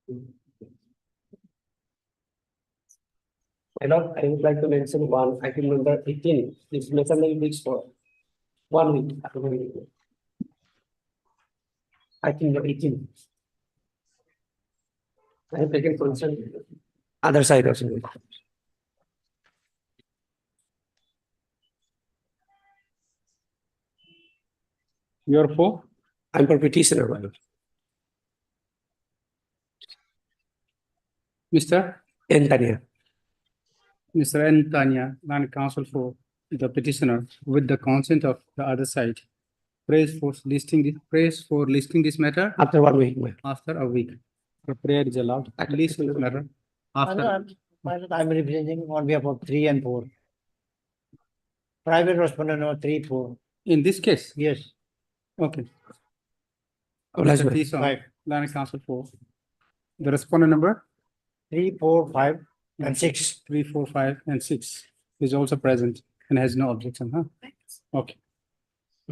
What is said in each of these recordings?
I would like to mention one item number 18. This maternal leave for 1 week. Item number 18. I have taken concern. Other side also. You're for? I'm for petitioner. Mr. Tanya. Mr. N. Tanya, land counsel for the petitioner with the consent of the other side. Praise for listing this matter After 1 week. after a week. The prayer is allowed. List this matter after. I'm representing on behalf of 3 and 4. Private respondent number 3, 4. In this case, Yes. okay. Last Mr. one. Tison, 5. land counsel for the respondent number 3, 4, 5, and 6. 3, 4, 5, and 6 is also present and has no objection, huh? Okay.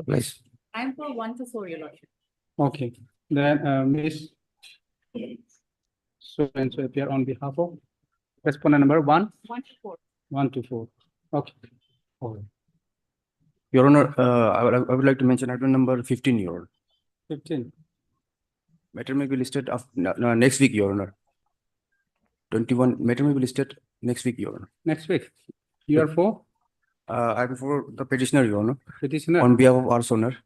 Please. I'm for 1 to 4, Your Lordship. Okay. Then Miss so and so appear on behalf of respondent number 1, 1 to 4. 1 to 4. Okay. Your Honor, I would like to mention item number 15, Your Honor. 15. Matter may be listed next week, Your Honor. 21 matter may be listed next week, Your Honor. Next week. You are for I'm for the petitioner, Your Honor, petitioner. on behalf of our owner.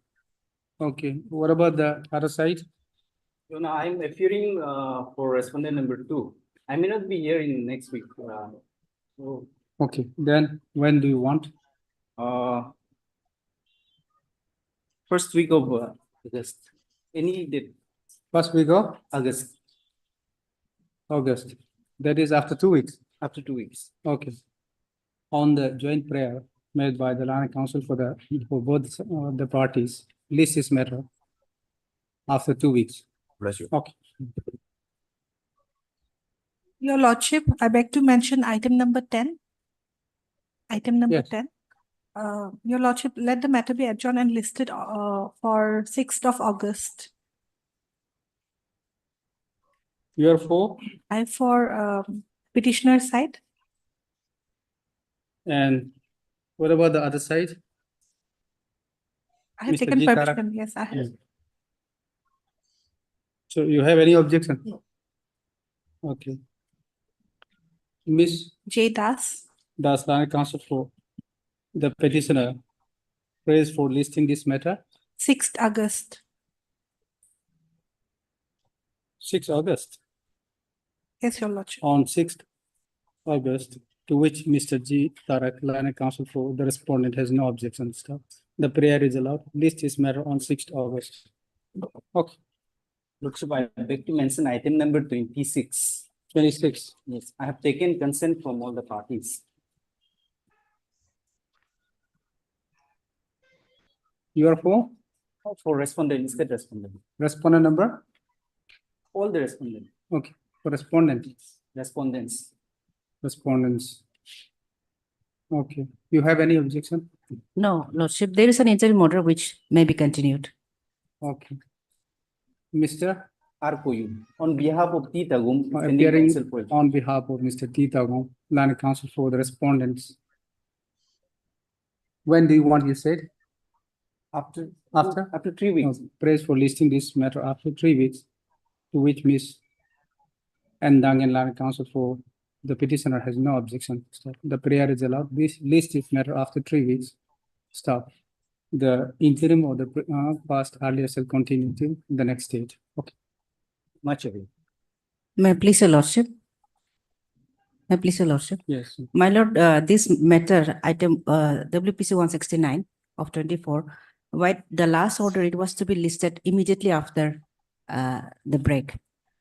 Okay. What about the other side? You know, I'm appearing for respondent number 2. I may not be here in next week. So, Okay. Then when do you want? first week of August. Any date, First week of August, August. That is after 2 weeks. after 2 weeks. Okay. On the joint prayer made by the land council for both the parties, list this matter after 2 weeks. Bless you. Okay. Your Lordship, I beg to mention item number 10. Item number Yes. 10. Your Lordship, let the matter be adjourned and listed for 6th of August. You are for I for petitioner side. and what about the other side? I have Mr. taken G. Tarak. permission. Yes, I have. Yes. So you have any objection? No. Okay. Miss J. Das. Das land council for the petitioner prays for listing this matter 6th August. 6 August. Yes, Your Lordship. On 6th August, to which Mr. G. Tarak, land council for the respondent has no objection. So the prayer is allowed. List this matter on 6th August. Okay. Lordship, I beg to mention item number 26. 26. Yes, I have taken consent from all the parties. You are for respondent, instead respondent. respondent number? All the respondent, Okay. For respondent. respondents. Respondents. Okay. You have any objection? No, Lordship, there is an interim order which may be continued. Okay. Mr. Arkoyu, on behalf of T. Tagum, defending Appearing counsel for on behalf of Mr. T. Tagong, land council for the respondents. When do you want, you said? after After? 3 weeks. Praise for listing this matter after 3 weeks, to which Ms. Ndang and land council for the petitioner has no objection. Stop. The prayer is allowed. This list this matter after 3 weeks. Stop. The interim or the past earlier shall continue to the next stage. Okay. Much away. May I please, Your Lordship? May I please, Your Lordship? Yes. My Lord, this matter, item WPC 169 of 24, right, the last order, it was to be listed immediately after the break.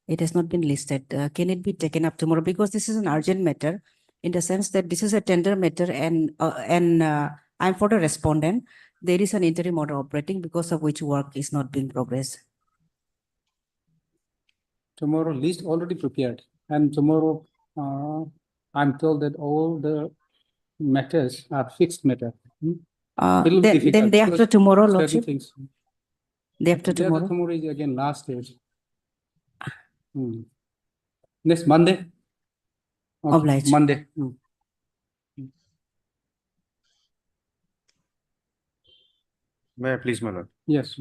It has not been listed. Can it be taken up tomorrow? Because this is an urgent matter in the sense that this is a tender matter and I'm for the respondent. There is an interim order operating because of which work is not being progressed. Tomorrow list already prepared, and tomorrow I'm told that all the matters are fixed matter. It'll be Then difficult day after because tomorrow, certain Lordship, things. day after Day after tomorrow. tomorrow is again last stage. Next Monday? Okay, Obliged. Monday. May I please, my lord? Yes,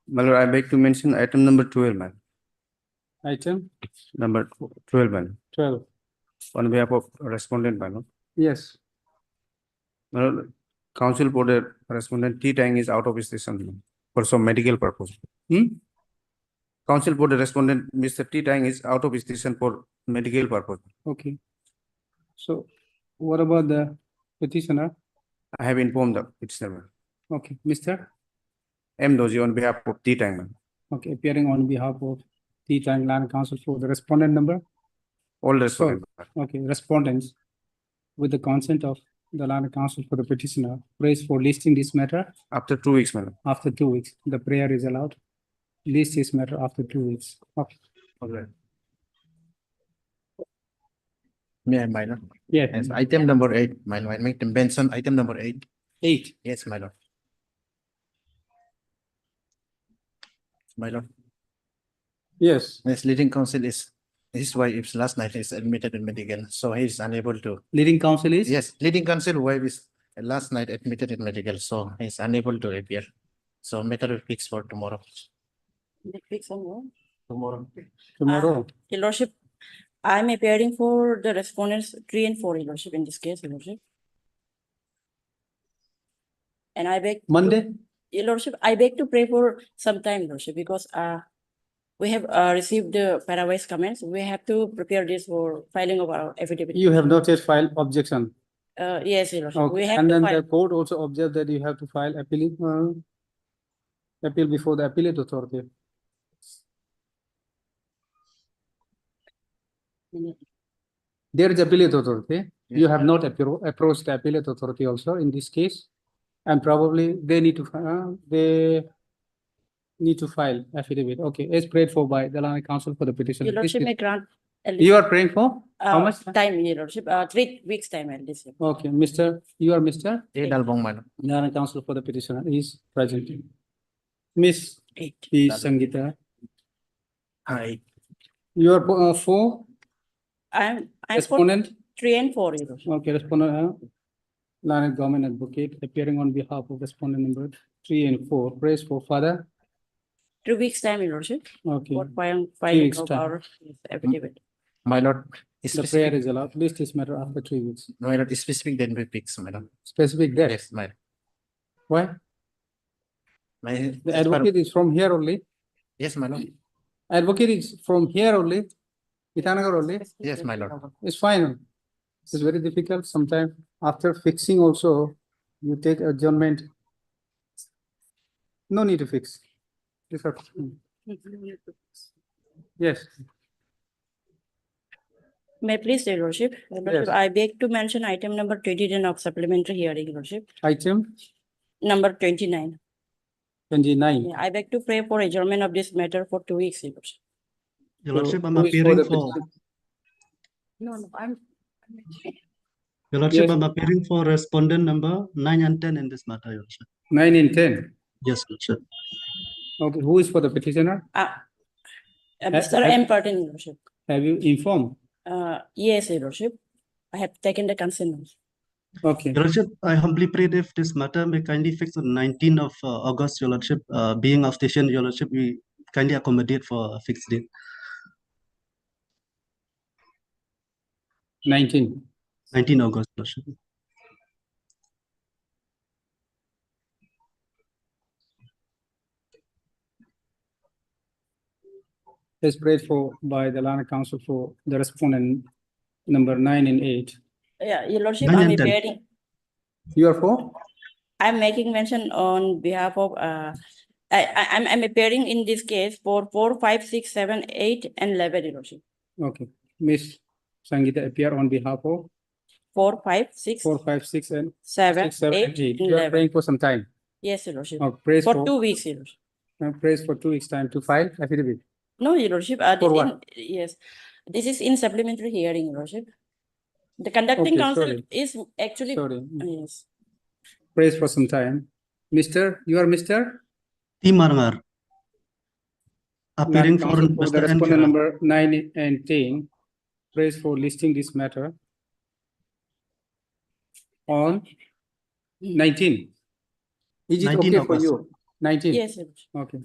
My lord, I beg to mention item number 12, man. item Number 12, man. 12. On behalf of respondent, my lord. Yes, My lord, counsel for the respondent T Tang is out of station for some medical purpose. Counsel for the respondent Mr. T Tang is out of station for medical purpose. okay. So what about the petitioner? I have informed the petitioner. Okay, Mr. M. Doji on behalf of T Tang, man. Okay, appearing on behalf of the Tang Land Council for the respondent number. All respondent. Okay, respondents with the consent of the Land Council for the petitioner, prays for listing this matter After 2 weeks, man. after 2 weeks. The prayer is allowed. List this matter after 2 weeks. Okay. All right. May I, my lord? Yeah. Yes, item number 8, my lord, I make the mention item number 8. 8. Yes, my lord. My lord, Yes. this leading counsel is, his wife is last night is admitted in medical, so he is unable to. Leading counsel is? Yes, leading counsel wife is last night admitted in medical, so he is unable to appear. So matter will fix for tomorrow. Tomorrow. Tomorrow. Your Lordship, I'm appearing for the respondents 3 and 4, Your Lordship, in this case, Your Lordship. And I beg. Monday? Your Lordship, I beg to pray for some time, Your Lordship, because we have received the parawise comments. We have to prepare this for filing of our affidavit. You have not yet filed objection. Yes, Your Lordship, we Okay, have and to then file. the court also observed that you have to file appeal before the appellate authority. There is appellate authority. You have not approached the appellate authority also in this case. And probably they need to file affidavit. Okay, as prayed for by the Land Council for the petition. Your Lordship may grant. at least, You are praying for how much? Time, Your Lordship, 3 weeks time at least. Okay, you are Mr. A Dalbong, my lord. Land Council for the petitioner is present. Miss 8. P. Sangeeta, Hi. you are for I'm for respondent? 3 and 4, Your Lordship. Okay, respondent, Land Government Advocate appearing on behalf of respondent number 3 and 4. Praise for father. 2 weeks time, Your Lordship, Okay, for filing weeks of time. our affidavit. My lord, the prayer specific, is allowed. List this matter after 3 weeks. my lord, specific then we fix, my lord. Specific date. Yes, my. Why? My. The advocate is from here only. Yes, my lord. Advocate is from here only. Itanagar only. Yes, my lord. It's fine. It's very difficult. Sometimes after fixing also, you take adjournment. No need to fix. Yes. May I please, Your Lordship? Your Lordship, Yes. I beg to mention item number 29 of supplementary hearing, Your Lordship. Item Number 29. 29. Yeah, I beg to pray for adjournment of this matter for 2 weeks, Your Lordship. Your Lordship, I'm Who is appearing the for, petition? No, I'm. Your Lordship, Yes. I'm appearing for respondent number 9 and 10 in this matter, Your Lordship. 9 and 10. Yes, Lordship. Okay, who is for the petitioner? Mr. M. Partin, Your Lordship. Have you informed? Yes, Your Lordship. I have taken the consent. Okay. Your Lordship, I humbly pray if this matter may kindly fix on 19th of August, Your Lordship. Being of station, Your Lordship, we kindly accommodate for a fixed date. 19. 19 August, Lordship. Is prayed for by the Land Council for the respondent number 9 and 8. Yeah, Your Lordship, 9 I'm and 10. appearing. You are for? I'm making mention on behalf of, I'm appearing in this case for 4, 5, 6, 7, 8, and 11, Your Lordship. Okay. Miss Sangeeta appear on behalf of 4, 5, 6, 4, 5, 6, and 7, 6, 7, 8, and 8. and You are 11. praying for some time. Yes, Your Lordship. Praise For 2 weeks, Your Lordship. praise for 2 weeks time to file affidavit. No, Your Lordship. For what? Yes, this is in supplementary hearing, Your Lordship. The conducting Okay, counsel sorry. is actually, Sorry. yes. Praise for some time. Mr. You are Mr. T. Marngar. Appearing Land for Council for the Mr. N. respondent Kira. number 9 and 10. prays for listing this matter on 19. Is it 19 okay for August. you? 19? Yes, Your Lordship.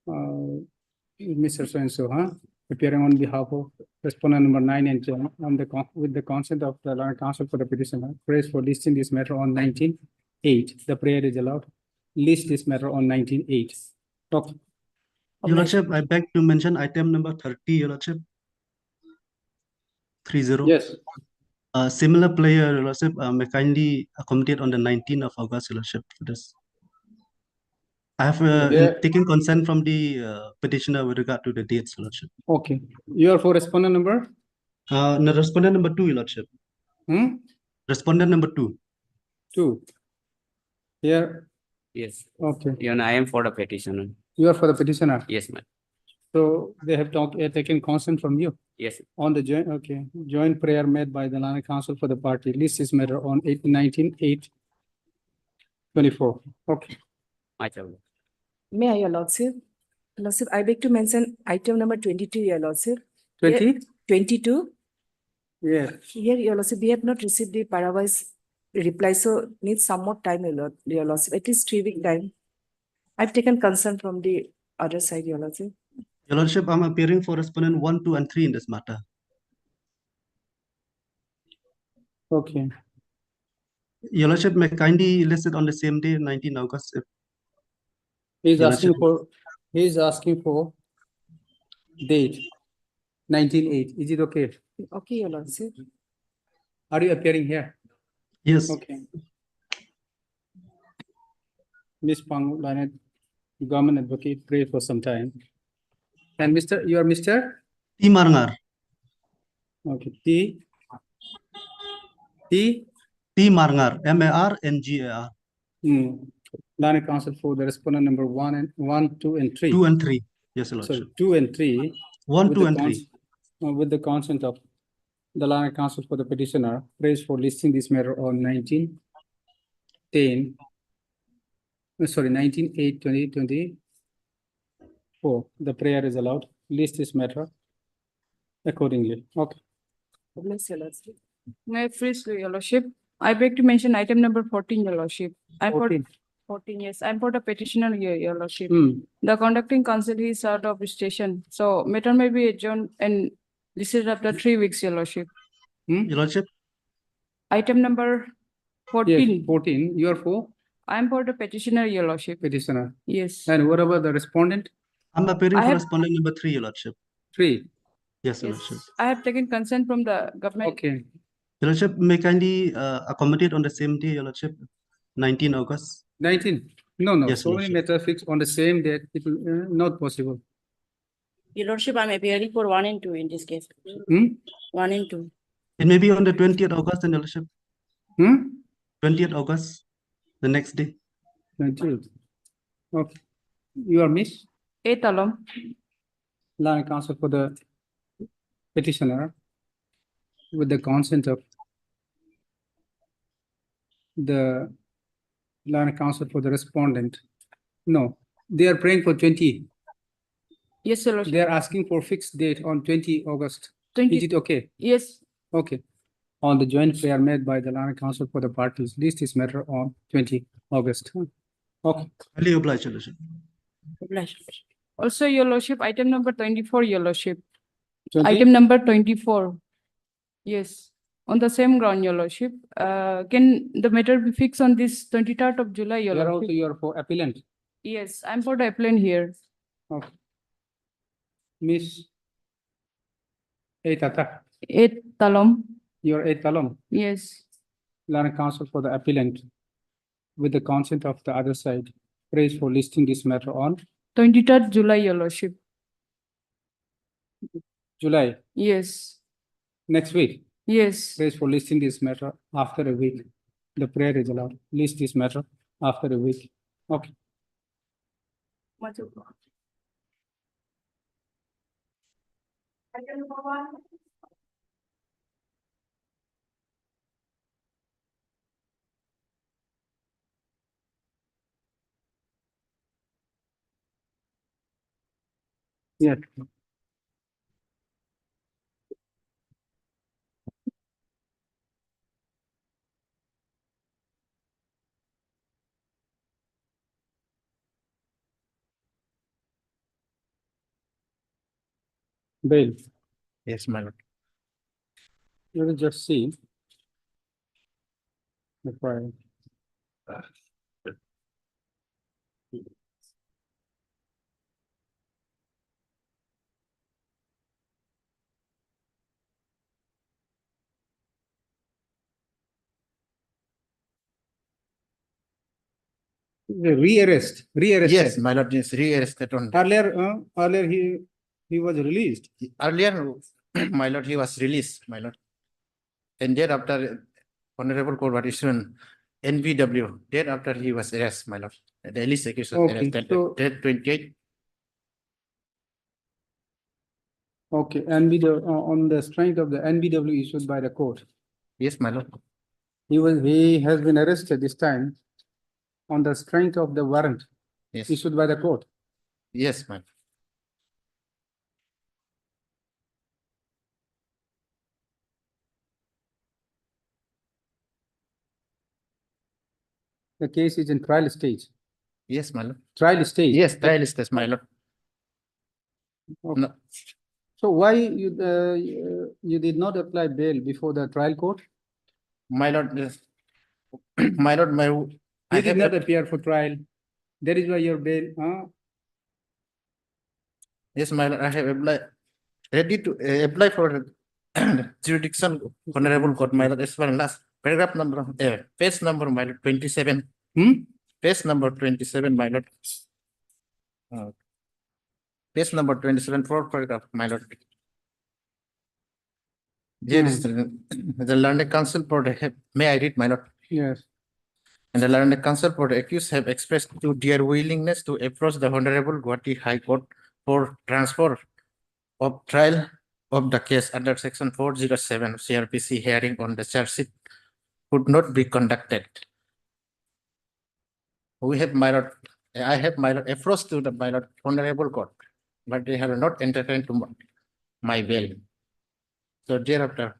Okay. Mr. So-and-so, huh? Appearing on behalf of respondent number 9 and 10 on with the consent of the learned counsel for the petitioner, prays for listing this matter on 19/8. The prayer is allowed. List this matter on 19/8. Okay. Your Lordship, I beg to mention item number 30, Your Lordship. 30. Yes. Similar player, Your Lordship, may kindly accommodate on the 19th of August, Your Lordship, for this. I have Yeah. taken consent from the petitioner with regard to the dates, Your Lordship. Okay. You are for respondent number? No, respondent number 2, Your Lordship. Respondent number 2. 2. Here. Yes, Okay. even I am for the petitioner. You are for the petitioner. Yes, ma'am. So they have taken consent from you Yes, on the joint, okay, joint prayer made by the learned counsel for the party. List this matter on 8/19/8/24. Okay. my child. May I, Your Lordship? Lordship, I beg to mention item number 22, Your Lordship. 20? 22. Yeah. Here, Your Lordship, we have not received the parawise reply, so needs some more time, Your Lordship, at least 3 week time. I've taken consent from the other side, Your Lordship. Your Lordship, I'm appearing for respondent 1, 2, and 3 in this matter. Okay. Your Lordship, may kindly list it on the same day, 19 August. If He's Your asking for date 19/8. Is it okay? Okay, Your Lordship. Are you appearing here? yes, Okay. Miss Pang, Lanet, government advocate, pray for some time. And you are Mr. T Marngar. Okay. T. T Marngar. MARNGAR. Learned counsel for the respondent number 1, 2, and 3. 2 and 3. Yes, Your So Lordship. 2 and 3. 1, with 2, the and 3. with the consent of the learned counsel for the petitioner, prays for listing this matter on 19/10. Sorry, 19/8/2024. The prayer is allowed. List this matter accordingly. Okay. Bless Your Lordship. May I freeze, Your Lordship? I beg to mention item number 14, Your Lordship. I'm for 14. 14, yes. I'm for the petitioner here, Your Lordship. Hmm. The conducting counsel is out of station, so matter may be adjourned and listed after 3 weeks, Your Lordship. Your Lordship, Item number Yes, 14. 14. You are for I'm for the petitioner, Your Lordship. petitioner. Yes. And what about the respondent? I'm appearing I for have- respondent number 3, Your Lordship. 3. Yes, Your Lordship. Yes, I have taken consent from the government. Okay. Your Lordship, may kindly accommodate on the same day, Your Lordship, 19 August. 19. No, Yes, so Your many Lordship. matters fixed on the same date. It will not possible. Your Lordship, I'm appearing for 1 and 2 in this case. 1 and 2. It may be on the 20th August, Your Lordship. 20th August, the next day. 28. Okay. You are Miss Eighth alum. learned counsel for the petitioner with the consent of the learned counsel for the respondent. No, they are praying for 20. Yes, Your Lordship. They are asking for fixed date on 20 August. 20. Is it okay? Yes, Okay. On the joint prayer made by the learned counsel for the parties, list this matter on 20 August. Okay. Highly obliged, Your Lordship. also, Your Lordship, item number 24, Your Lordship. 20? Item number 24. Yes, on the same ground, Your Lordship. Can the matter be fixed on this 23rd of July, Your Here also Lordship? you are for appellant. Yes, I'm for the appellant here. Okay. Miss Eitata, Eighth alum. you are eighth alum, Yes. learned counsel for the appellant with the consent of the other side. Praise for listing this matter on 23rd July, Your Lordship. July Yes. next week. Yes. Praise for listing this matter after a week. The prayer is allowed. List this matter after a week. Okay. Yeah. bail. Yes, my lord. Let us just see. The file. The rearrest, Yes, rearrested. my lord is rearrested on Earlier he was released. earlier, my lord, he was released, my lord. And thereafter, Honorable Court had issued an NBW. Thereafter, he was arrested, my lord. The least accused was Okay, arrested. so- Date 28. Okay, NBW, on the strength of the NBW issued by the court. Yes, my lord. He has been arrested this time on the strength of the warrant Yes, issued by the court. yes, my lord. The case is in trial stage. Yes, my lord. Trial stage. Yes, trial is this, my lord. Okay. No, So why you did not apply bail before the trial court? my lord, yes. My lord, I You did have, not appear for trial. That is why your bail, yes, my lord, I have applied, ready to apply for jurisdiction, Honorable Court, my lord, as well last paragraph number, page number, my lord, 27. Page number 27, my lord. Page number 27, fourth paragraph, my lord. There is the learned counsel for the, may I read, my lord? yes. And the learned counsel for the accused have expressed to their willingness to approach the Honorable Guwahati High Court for transfer of trial of the case under section 407 CRPC hearing on the charge sheet could not be conducted. We have, my lord, I have, my lord, approached to the, my lord, Honorable Court, but they have not entertained to my bail. So thereafter,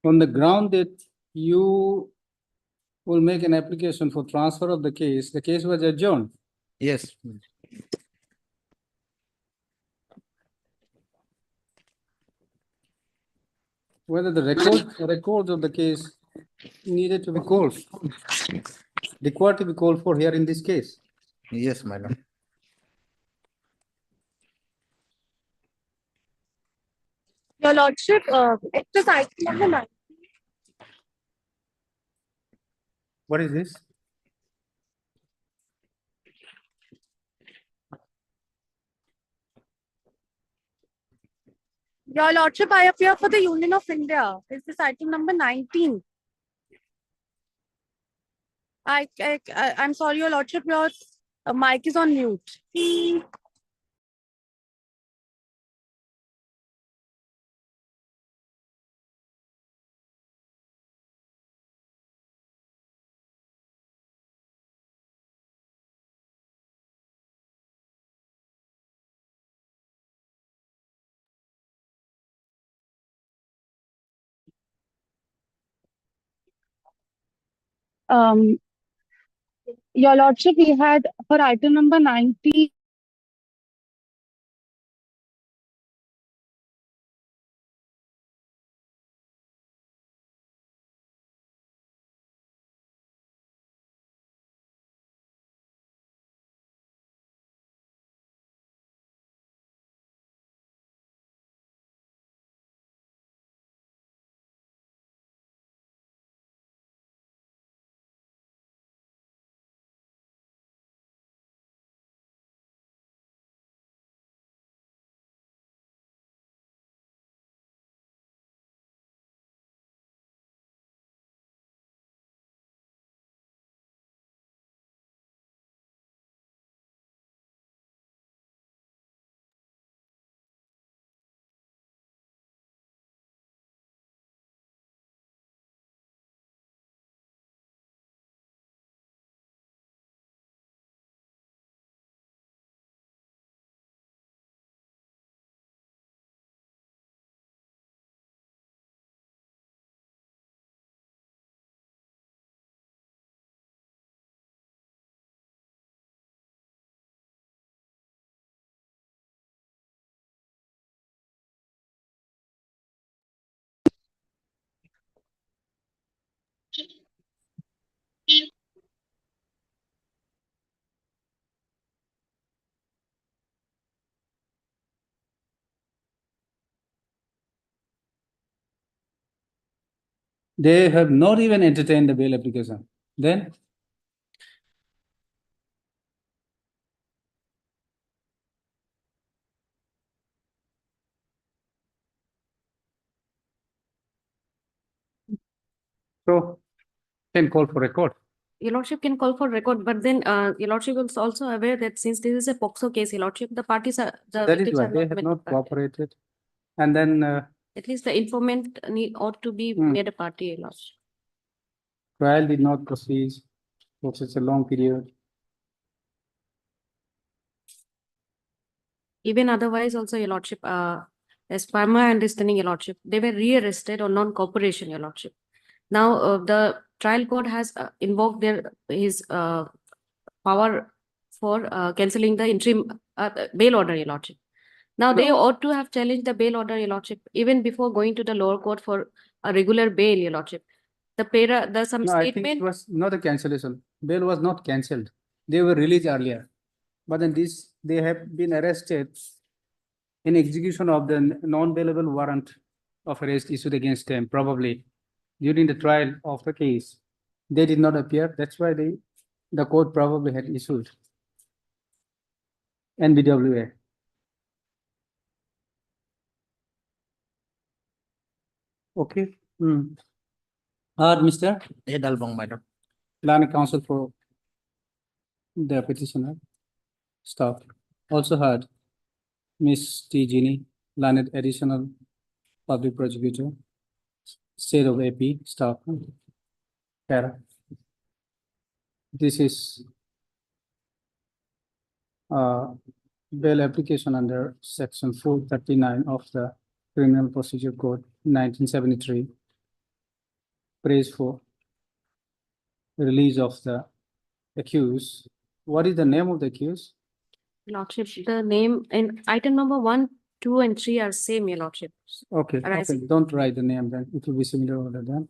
On the ground that you will make an application for transfer of the case was adjourned. yes, Whether the records of the case needed to be called, required to be called for here in this case. yes, my lord. Your Lordship, it is item number 9. What is this? Your Lordship, I appear for the Union of India. Is this item number 19? I'm sorry, Your Lordship, your mic is on mute. Your Lordship, we had for item number 19. They have not even entertained the bail application. Then so can call for record. Your Lordship can call for record, but then Your Lordship is also aware that since this is a POXO case, Your Lordship, the parties are, the That is victims why are they not have made not party. cooperated. And then At least the informant ought to be made a party, Your Lordship. trial did not proceed for such a long period. Even otherwise also, Your Lordship, as per my understanding, Your Lordship, they were rearrested on non-cooperation, Your Lordship. Now, the trial court has invoked his power for cancelling the interim bail order, Your Lordship. Now, they ought to have challenged the bail order, Your Lordship, even before going to the lower court for a regular bail, Your Lordship. Some No, I think it statement, was not a cancellation. Bail was not cancelled. They were released earlier. But then they have been arrested in execution of the non-bailable warrant of arrest issued against them, probably during the trial of the case. They did not appear. That's why the court probably had issued NBWA. Okay. Mr. Edalbong, my lord. Land Counsel for the petitioner. Staff. Also heard Miss T. Ginny, Learned Additional Public Prosecutor, State of AP, staff. Kara. This is bail application under section 439 of the Criminal Procedure Code 1973. Praise for release of the accused. What is the name of the accused? Lordship, the name and item number 1, 2, and 3 are same, Your Lordship. Okay, Arising. don't write the name then. It will be similar order then.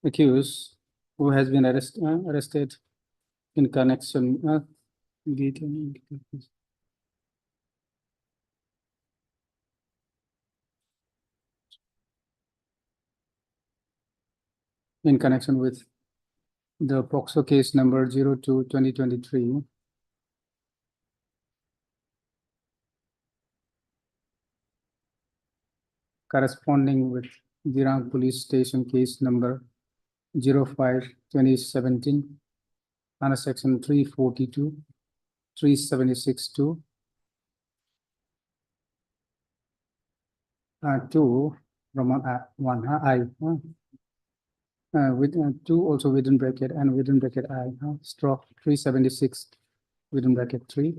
Accused who has been arrested in connection in connection with the POXO case number 02/2023. Corresponding with Dirang Police Station case number 05/2017 under section 342, 376(2), 2, Roman 1, I, with 2 also within bracket and within bracket I, stroke 376 within bracket 3,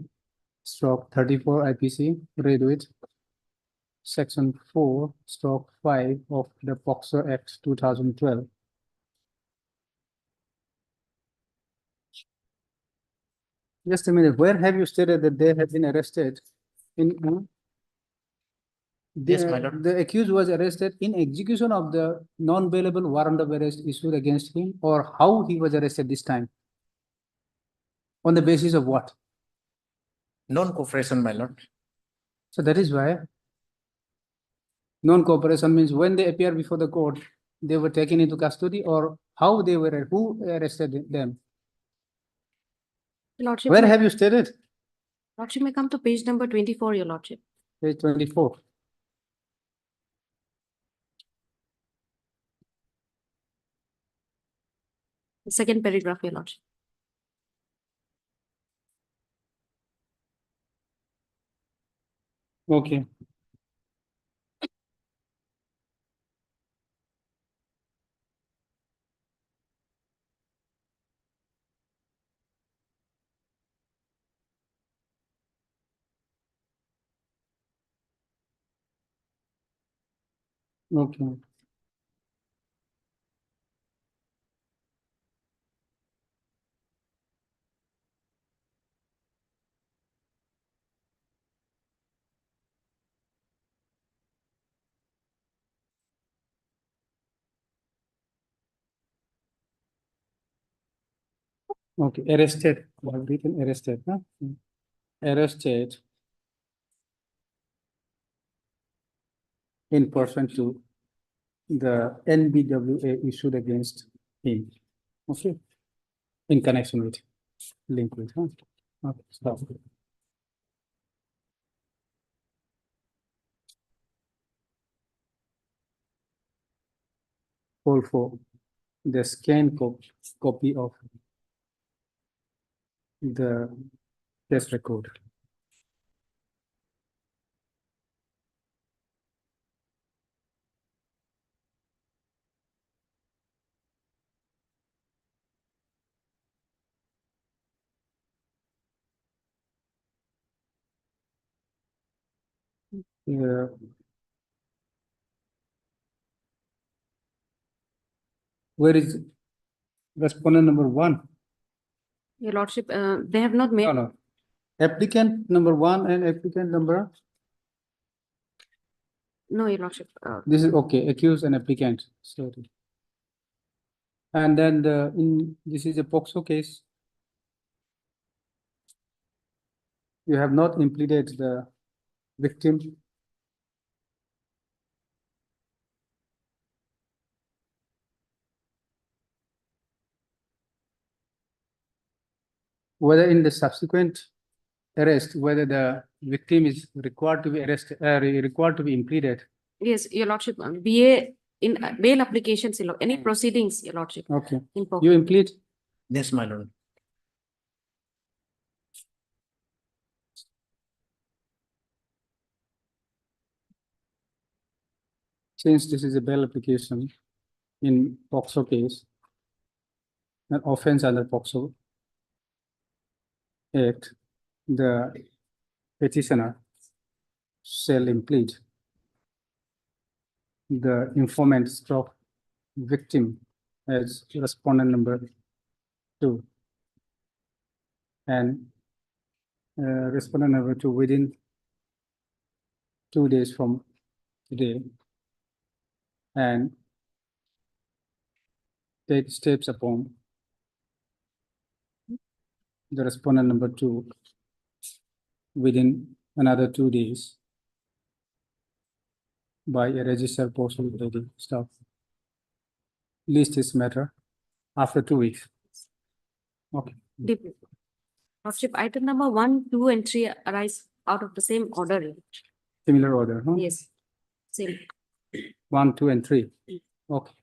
stroke 34 IPC, read with section 4, stroke 5 of the POXO Act 2012. Just a minute, where have you stated that they have been arrested in? Yes, my lord. The accused was arrested in execution of the non-bailable warrant of arrest issued against him, or how he was arrested this time? On the basis of what? Non-cooperation, my lord. So that is why non-cooperation means when they appear before the court, they were taken into custody, or how they were, who arrested them? Lordship, Where have you stated? Lordship may come to page number 24, Your Lordship. Page 24. The second paragraph, Your Lordship. Okay. Okay. Okay, arrested. I have written arrested. Huh? Arrested in person to the NBWA issued against him. Okay. In connection with, link with, huh? Okay, stop. Call for the scanned copy of the test record. Yeah. Where is respondent number 1? Your lordship, they have not made. No, no. Applicant number 1 and applicant number, No, your lordship, this is okay, accused and applicant. Sorry. And then this is a POXO case. You have not implemented the victim. Whether in the subsequent arrest, whether the victim is required to be arrested, required to be implemented. yes, your lordship, BA in bail applications, any proceedings, your lordship. Okay. In You implement. Yes, my lord. Since this is a bail application in POXO case, an offense under POXO Act, the petitioner shall implead the informant stroke victim as respondent number 2 and respondent number 2 within 2 days from today and take steps upon the respondent number 2 within another 2 days by a registered postal lady staff. List this matter after 2 weeks. Okay. Lordship, item number 1, 2, and 3 arise out of the same order. Your lordship. Similar order, huh? Yes, same. 1, 2, and 3. Okay.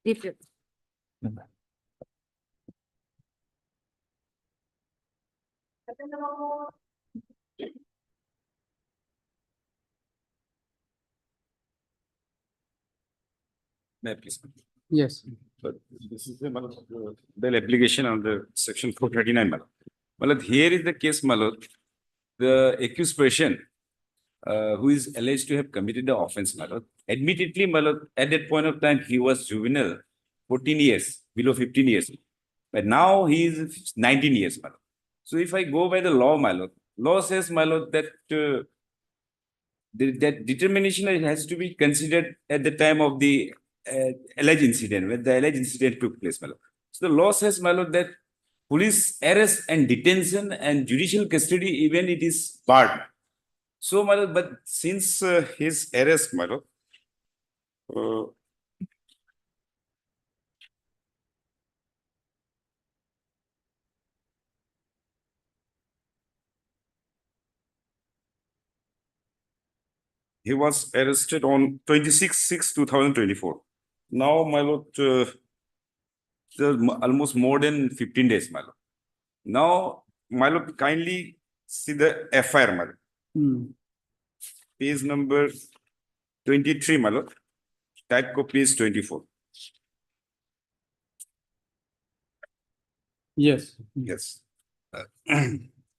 Different. May I please? Yes. But this is the bail application under section 439, Malad. Malad, here is the case, Malad. The accused person who is alleged to have committed the offense, Malad. Admittedly, Malad, at that point of time, he was juvenile, 14 years, below 15 years. But now he is 19 years, Malad. So if I go by the law, Malad, law says, Malad, that that determination has to be considered at the time of the alleged incident, when the alleged incident took place, my lord. So the law says, my lord, that police arrest and detention and judicial custody, even it is barred. So, my lord, but since his arrest, my lord, he was arrested on 26/6/2024. Now, my lord, almost more than 15 days, my lord. Now, my lord, kindly see the FIR, my lord. Page number 23, my lord. Type copy is 24. Yes. Yes.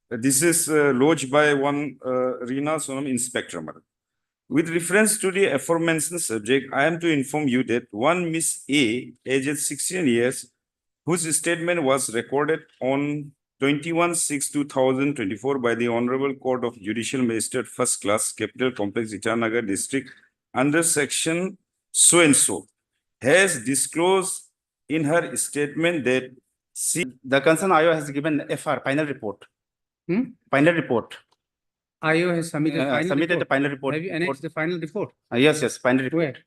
This is lodged by one Reena Sonam Inspector, madam. With reference to the aforementioned subject, I am to inform you that one Miss A, aged 16 years, whose statement was recorded on 21/6/2024 by the Honorable Court of Judicial Magistrate First Class, Capital Complex, Itanagar District, under section so and so, has disclosed in her statement that the concerned IO has given FR, final report. Final report. IO has submitted Submitted the final report. Have you annexed the final report? Yes, final report. Where?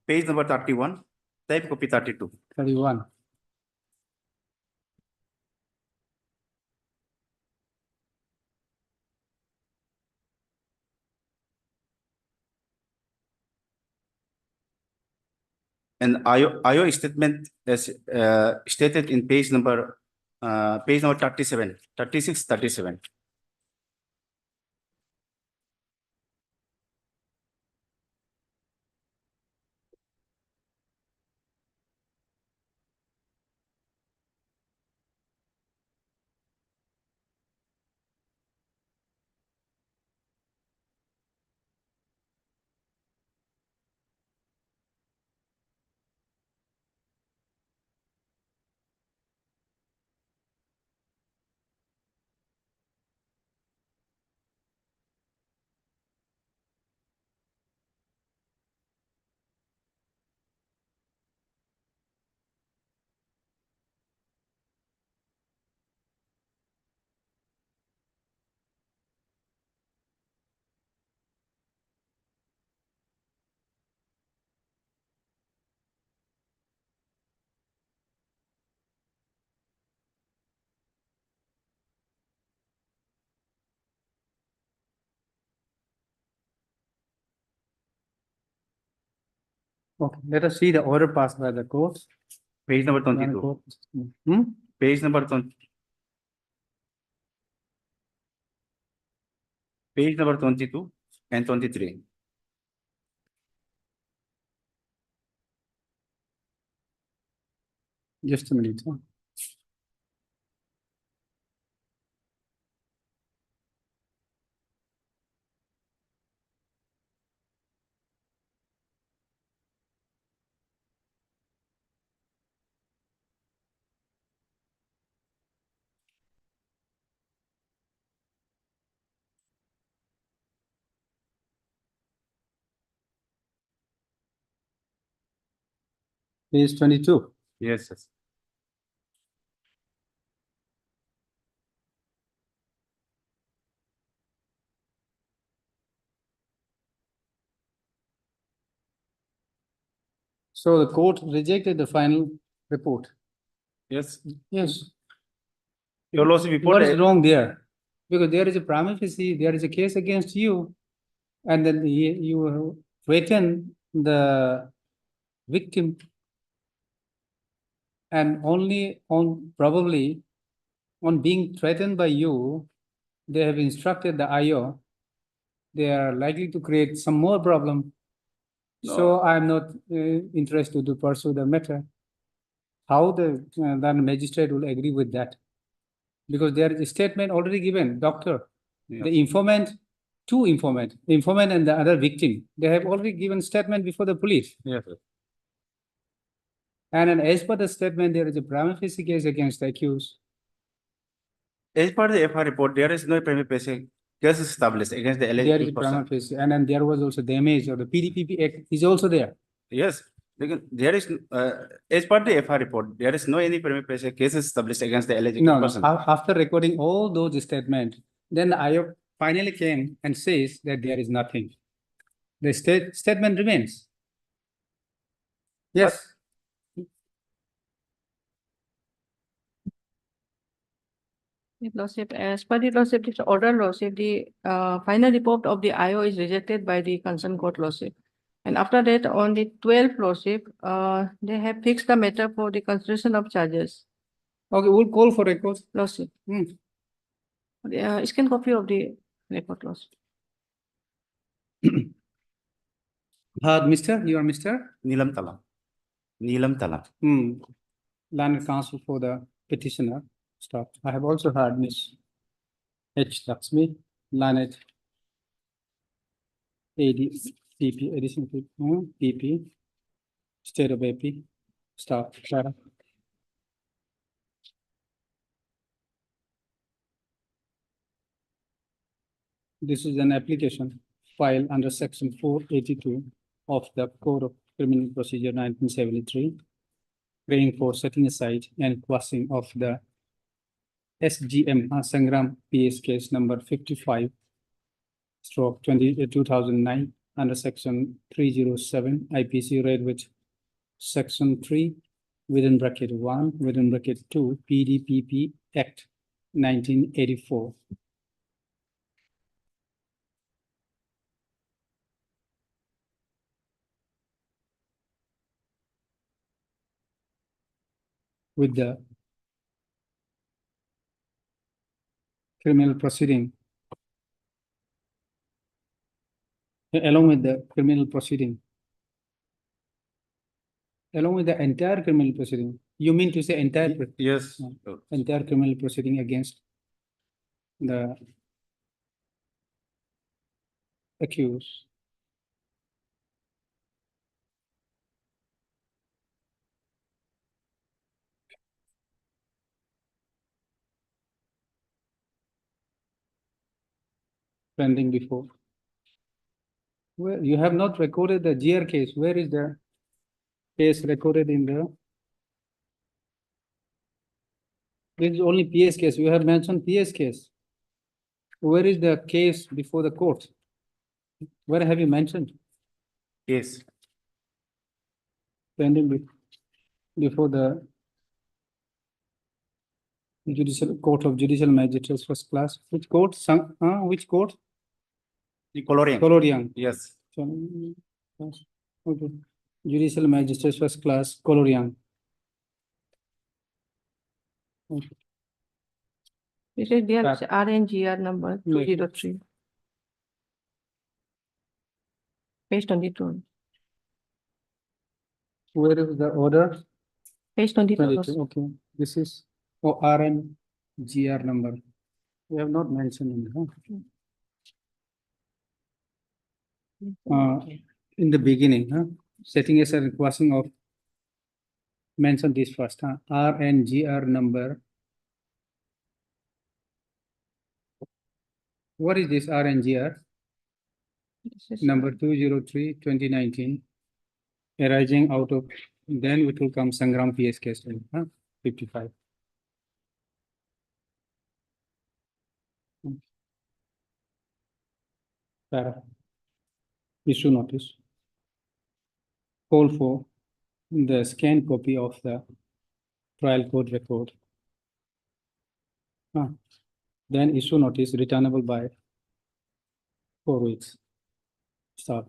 page number 31, type copy 32. 31. And IO statement is stated in page number 37, 36, 37. Okay, let us see the order passed by the court. Page number One 22. court. Hmm? Page number 20. Page number 22 and 23. Just a minute. Huh? Page 22. Yes, yes. So the court rejected the final report. Yes. Yes. Your lordship, before What is the- wrong there? Because there is a prima facie, there is a case against you, and then you threaten the victim, and only on probably on being threatened by you, they have instructed the IO. They are likely to create some more problem. So I'm not interested to pursue the matter. How the then magistrate will agree with that? Because there is a statement already given, doctor. Yeah. The informant, two informant and the other victim, they have already given statement before the police. Yes, sir. And as per the statement, there is a prima facie case against the accused. As per the FR report, there is no prima facie case established against the There is alleged a prima person. facie, and then there was also damage, or the PDPP Act is also there. Yes, because there is, as per the FR report, there is no any prima facie case established against the alleged No, person. after recording all those statements, then the IO finally came and says that there is nothing. The statement remains. Yes. Lordship, as per the lordship, this order lordship, the final report of the IO is rejected by the concerned court lordship. And after that, on the 12th lordship, they have fixed the matter for the consideration of charges. Okay, we'll call for records. Lordship. Hmm. Scan copy of the report lordship. Mr. You are Mr. Nilam Talam. Nilam Talam. Learned counsel for the petitioner. Stop. I have also heard Miss H. Lakshmi, learned ADCP, additional PP, state of AP. Stop. Clara. This is an application filed under section 482 of the Code of Criminal Procedure 1973, praying for setting aside and quashing of the SGM Sangram PS case number 55/2009 under section 307 IPC read with section 3 within bracket 1 within bracket 2 PDPP Act 1984. With the criminal proceeding, along with the criminal proceeding, along with the entire criminal proceeding. You mean to say entire? Yes. Entire criminal proceeding against the accused. Pending before. Well, you have not recorded the GR case. Where is the case recorded in the? This is only PS case. You have mentioned PS case. Where is the case before the court? Where have you mentioned? Yes. Pending before the judicial court of judicial magistrates first class. Which court? Which court? The coloring. Coloriang. Yes. Okay. Judicial magistrates first class, Coloriang. Okay. This is their That- RNGR number Make it. 203. Page 22. Where is the order? Page 22. 22. Okay. This is RNGR number. We have not mentioned in in the beginning, setting as a requesting of mention this first, RNGR number. What is this RNGR? This is- Number 203/2019, arising out of, then it will come Sangram PS case, 55. Para. Issue notice. Call for the scanned copy of the trial court record. Then issue notice returnable by 4 weeks. Start.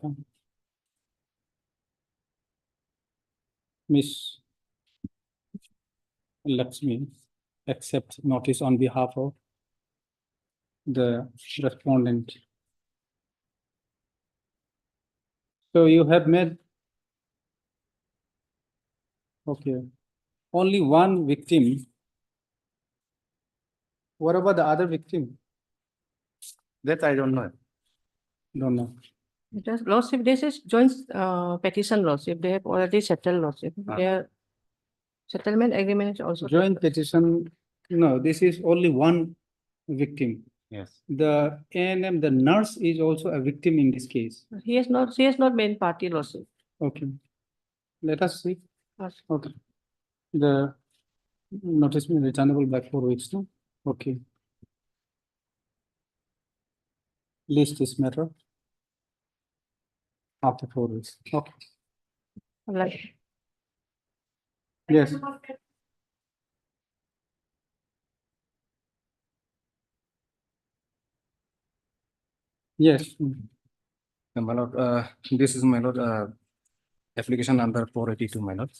Miss Lakshmi accept notice on behalf of the respondent. So you have made, okay, only one victim. What about the other victim? That I don't know. Don't know. Just lawsuit, this is joint petition lawsuit. They have already settled lawsuit. Their settlement agreement is also. Joint petition, no, this is only one victim. Yes. The ANM, the nurse is also a victim in this case. She has not been party lawsuit. Okay. Let us see. Yes. Okay. The notice may be returnable by 4 weeks, no? Okay. List this matter after 4 weeks. Okay. Like. Yes. Yes. My lord, this is my lord, application number 482, my lord.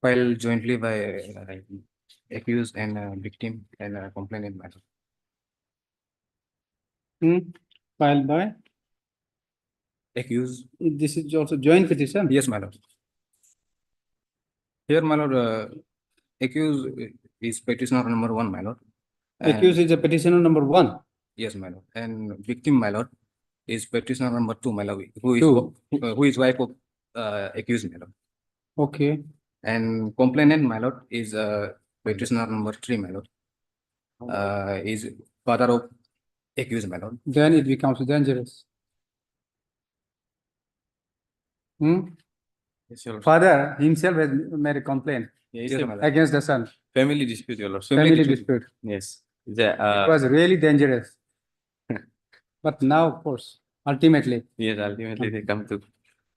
Filed jointly by accused and victim and complainant, my lord. Filed by, Accused, this is also joint petition. yes, my lord. Here, my lord, accused is petitioner number 1, my lord. And- Accused is a petitioner number 1. Yes, my lord. And victim, my lord, is petitioner number 2, my lord, Two. who is wife of accused, my lord. Okay. And complainant, my lord, is petitioner number 3, my lord. Is father of accused, my lord. Then it becomes dangerous. Yes, your lord. Father himself has made a complaint Yes, Yes, my lord. against the son. family dispute, your lord. Family dispute. Yes. It was really dangerous. But now, of course, ultimately. Yes, ultimately they come to It's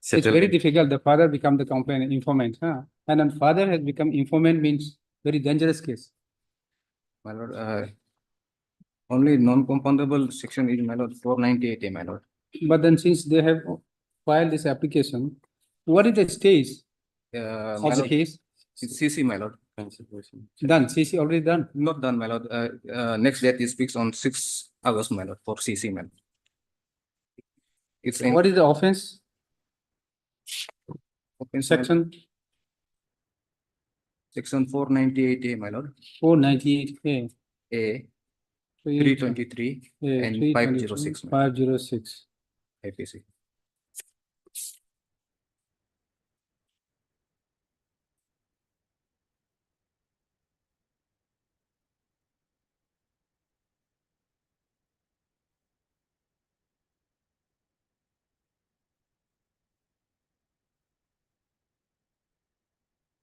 settle. very it. difficult. The father become the complainant, informant, huh? And then father has become informant means very dangerous case. My lord, only non-compoundable section is, my lord, 498A, my lord. But then since they have filed this application, what is the stage My of the lord, case? it's CC, my lord. Consideration. Done, CC already done. Not done, my lord. Next date is fixed on 6 August, my lord, for CC, my lord. It's in What is the offense offense, my lord, section? section 498A, my lord, 498A. A, 323, and 506, my lord, 506. IPC.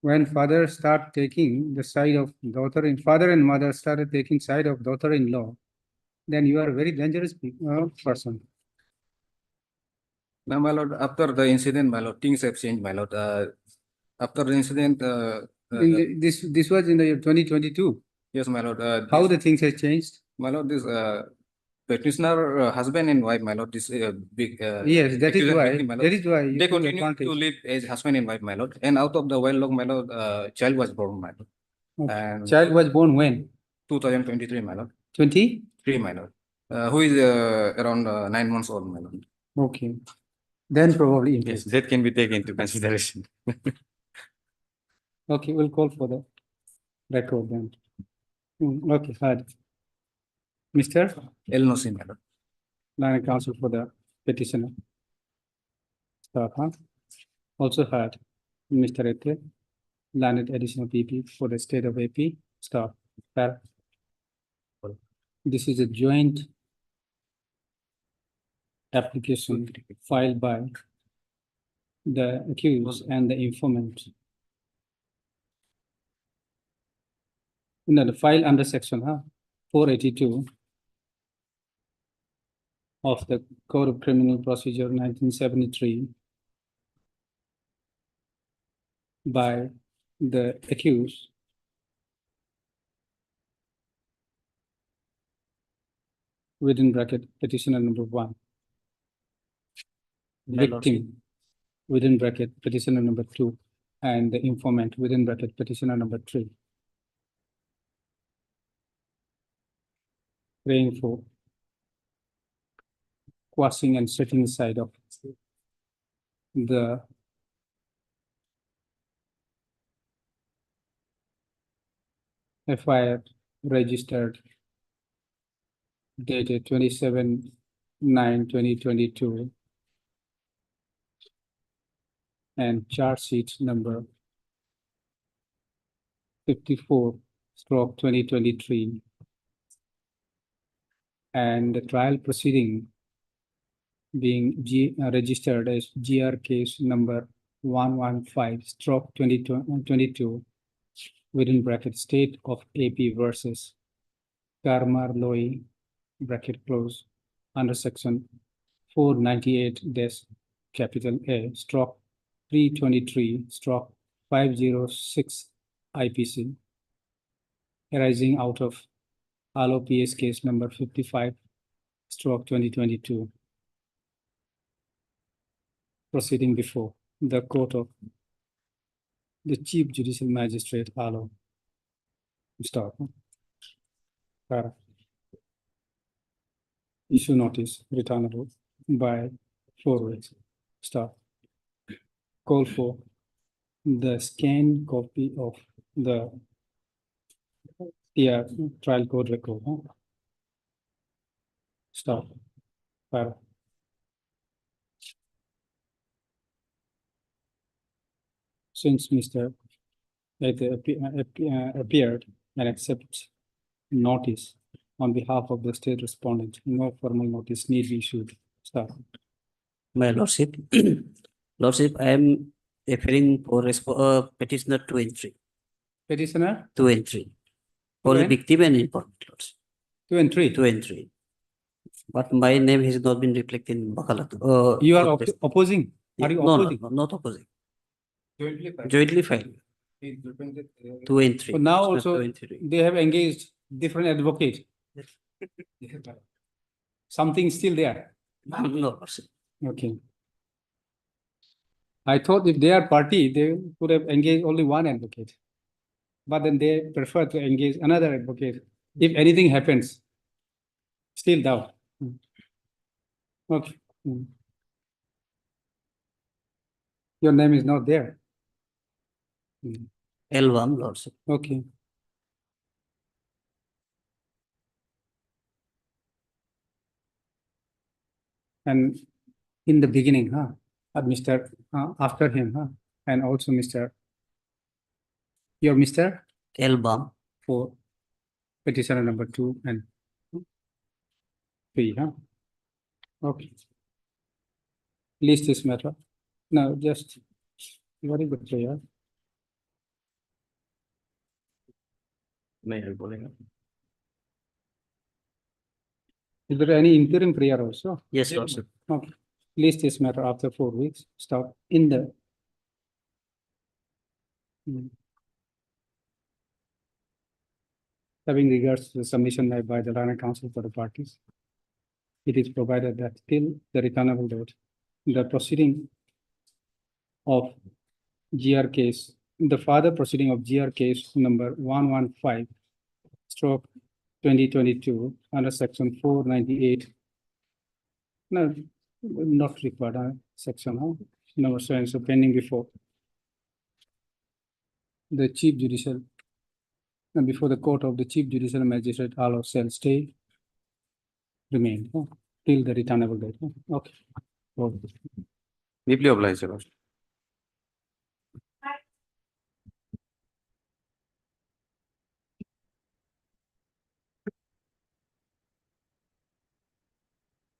When father start taking the side of daughter in father and mother started taking side of daughter-in-law, then you are a very dangerous person. Now, my lord, after the incident, my lord, things have changed, my lord. After the incident, This was in the year 2022. yes, my lord. How the things have changed? My lord, this petitioner, husband and wife, my lord, this big. Yes, that is accused why. victim, my lord, That is why you they took continue advantage. to live as husband and wife, my lord. And out of the wedlock, my lord, child was born, my lord. Okay. And Child was born when? 2023, my lord. 20? 3, my lord. Who is around 9 months old, my lord. Okay. Then probably Yes, increase. that can be taken into consideration. Okay, we'll call for the record then. Okay, heard. Mr. El Nosi, my lord. Line counsel for the petitioner. Staff, huh? Also heard. Mr. Ete, landed additional PP for the state of AP. Staff. Par. This is a joint application filed by the accused and the informant. No, the file under section 482 of the Code of Criminal Procedure 1973 by the accused within bracket petitioner number 1. Victim within bracket petitioner number 2, and the informant within bracket petitioner number 3. Praying for quashing and setting aside of the FIR registered dated 27/9/2022 and charge sheet number 54/2023 and the trial proceeding being registered as GR case number 115/2022 within bracket state of AP versus Karmar Loi bracket close under section 498 capital A stroke 323 stroke 506 IPC arising out of ALO PS case number 55/2022 proceeding before the court of the Chief Judicial Magistrate ALO. Stop. Issue notice returnable by 4 weeks. Stop. Call for the scanned copy of the trial court record. Stop. Para. Since Mr. appeared and accepts notice on behalf of the state respondent, no formal notice need be issued. Stop. My lordship, lordship, I am referring for petitioner 2 and 3. Petitioner 2 and 3. Only and- victim and informant, lordship. 2 and 3. 2 and 3. But my name has not been reflected in Bakalat. You are opposing? Are you No, opposing? no, not opposing. Jointly filed. 2 and 3. So now It's not also 2 and 3. they have engaged different advocate. Something still there. No, Okay. I thought if they are party, they could have engaged only one advocate. But then they prefer to engage another advocate. If anything happens, still doubt. Okay. Your name is not there. L1 lordship. Okay. And in the beginning, Mr. After him, and also Mr. Your Mr. L1. For petitioner number 2 and 3, Okay. List this matter. Now just very good prayer. Is there any interim prayer also? Yes, lordship. Okay. List this matter after 4 weeks. Stop in the having regards to the submission made by the Learned Council for the parties. It is provided that till the returnable date, the proceeding of GR case, the further proceeding of GR case number 115 stroke 2022 under section 498. No, not required, section number 7, so pending before the Chief Judicial and before the court of the Chief Judicial Magistrate, all shall stay remain till the returnable date. Okay. Deeply obliged, Your Lordship.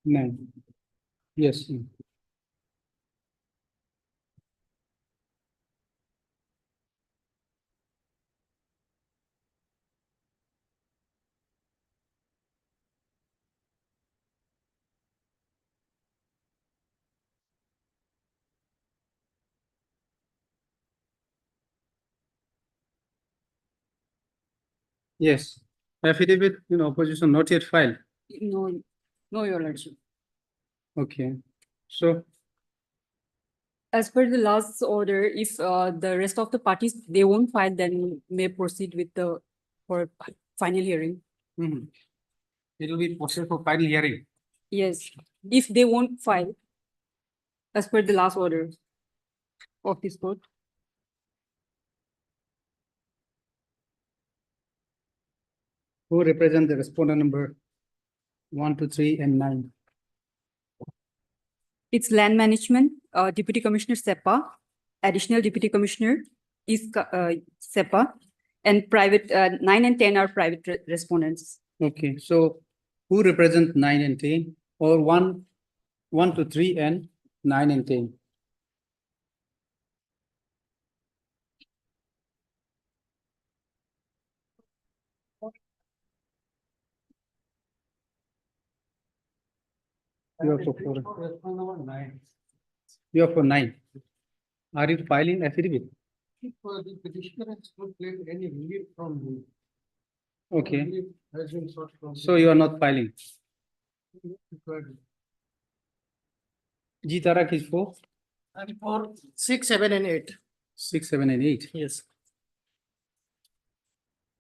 No. Yes. Yes. Affidavit in opposition not yet filed. No, no, Your Lordship. Okay. So As per the last order, if the rest of the parties, they won't file, then may proceed with the for final hearing. it will be processed for final hearing. Yes, if they won't file as per the last order of this court. Who represent the respondent number 1, 2, 3, and 9? It's land management, Deputy Commissioner SEPA, additional Deputy Commissioner is SEPA, and private 9 and 10 are private respondents. Okay, so who represent 9 and 10, or 1, 2, 3, and 9 and 10? You are for 4. You are for 9. Are you filing affidavit? The petitioner has not claimed any relief from me. Okay, Relief has been sought from so you are not filing. required. G Tarak is for And for 6, 7, and 8. 6, 7, and 8. Yes.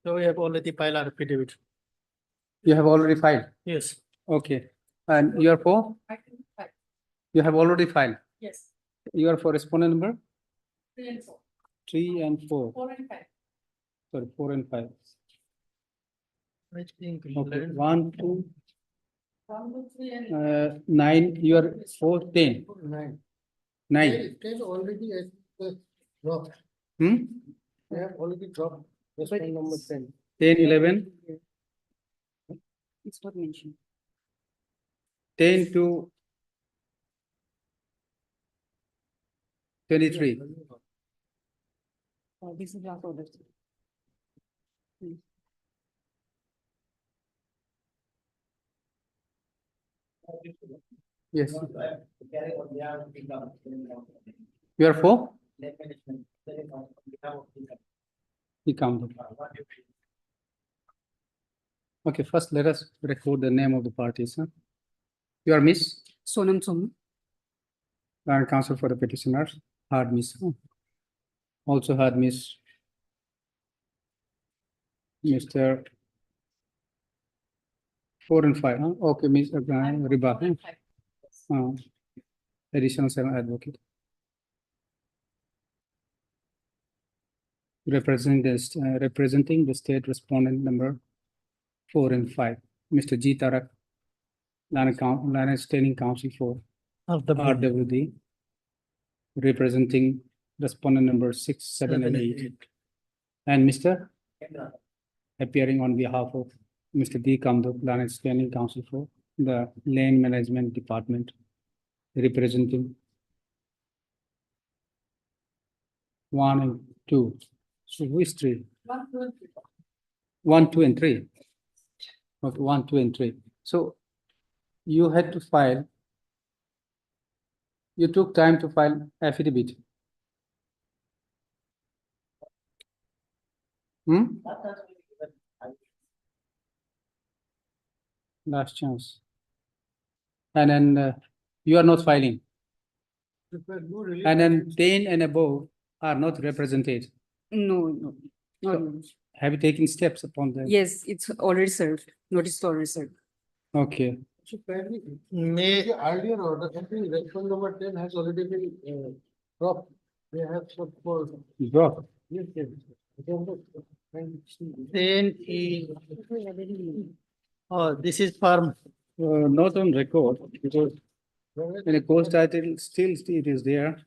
So we have already filed our affidavit. You have already filed. Yes. Okay, and you are for? You have already filed. Yes. You are for respondent number 3 and 4. 3 and 4. 4 and 5. Sorry, 4 and 5. I think Okay, 1, 2, 1, 2, 3, and 9. You are for 10. 9. 9. It is already dropped. Hmm? They have already dropped respondent number 10. 10, 11, it's not mentioned. 10 to 23. This is last order. Yes. You are for? He counted. Okay, first let us record the name of the parties. Huh? You are Miss Sonam Som. and counsel for the petitioners. Heard Miss. Also heard Miss. Mr. 4 and 5. Huh? Okay, Miss Riba. Additional 7 advocate. Representing the state respondent number 4 and 5, Mr. G. Tarak, Line Standing Counsel for RWD, representing respondent number 6, 7, and 8, and Mr. appearing on behalf of Mr. D. Kamduk, Line Standing Counsel for the Land Management Department, representing 1 and 2. So who is 3? 1, 2, and 3. Okay, 1, 2, and 3. So you had to file, you took time to file affidavit. Last chance. And then you are not filing. And then 10 and above are not represented. No. Have you taken steps upon that? Yes, it's already served. Notice is already served. Okay. May earlier order, I think respondent number 10 has already been dropped. They have sought for. Drop. Yes. Then this is for Not on record because in a court title still it is there.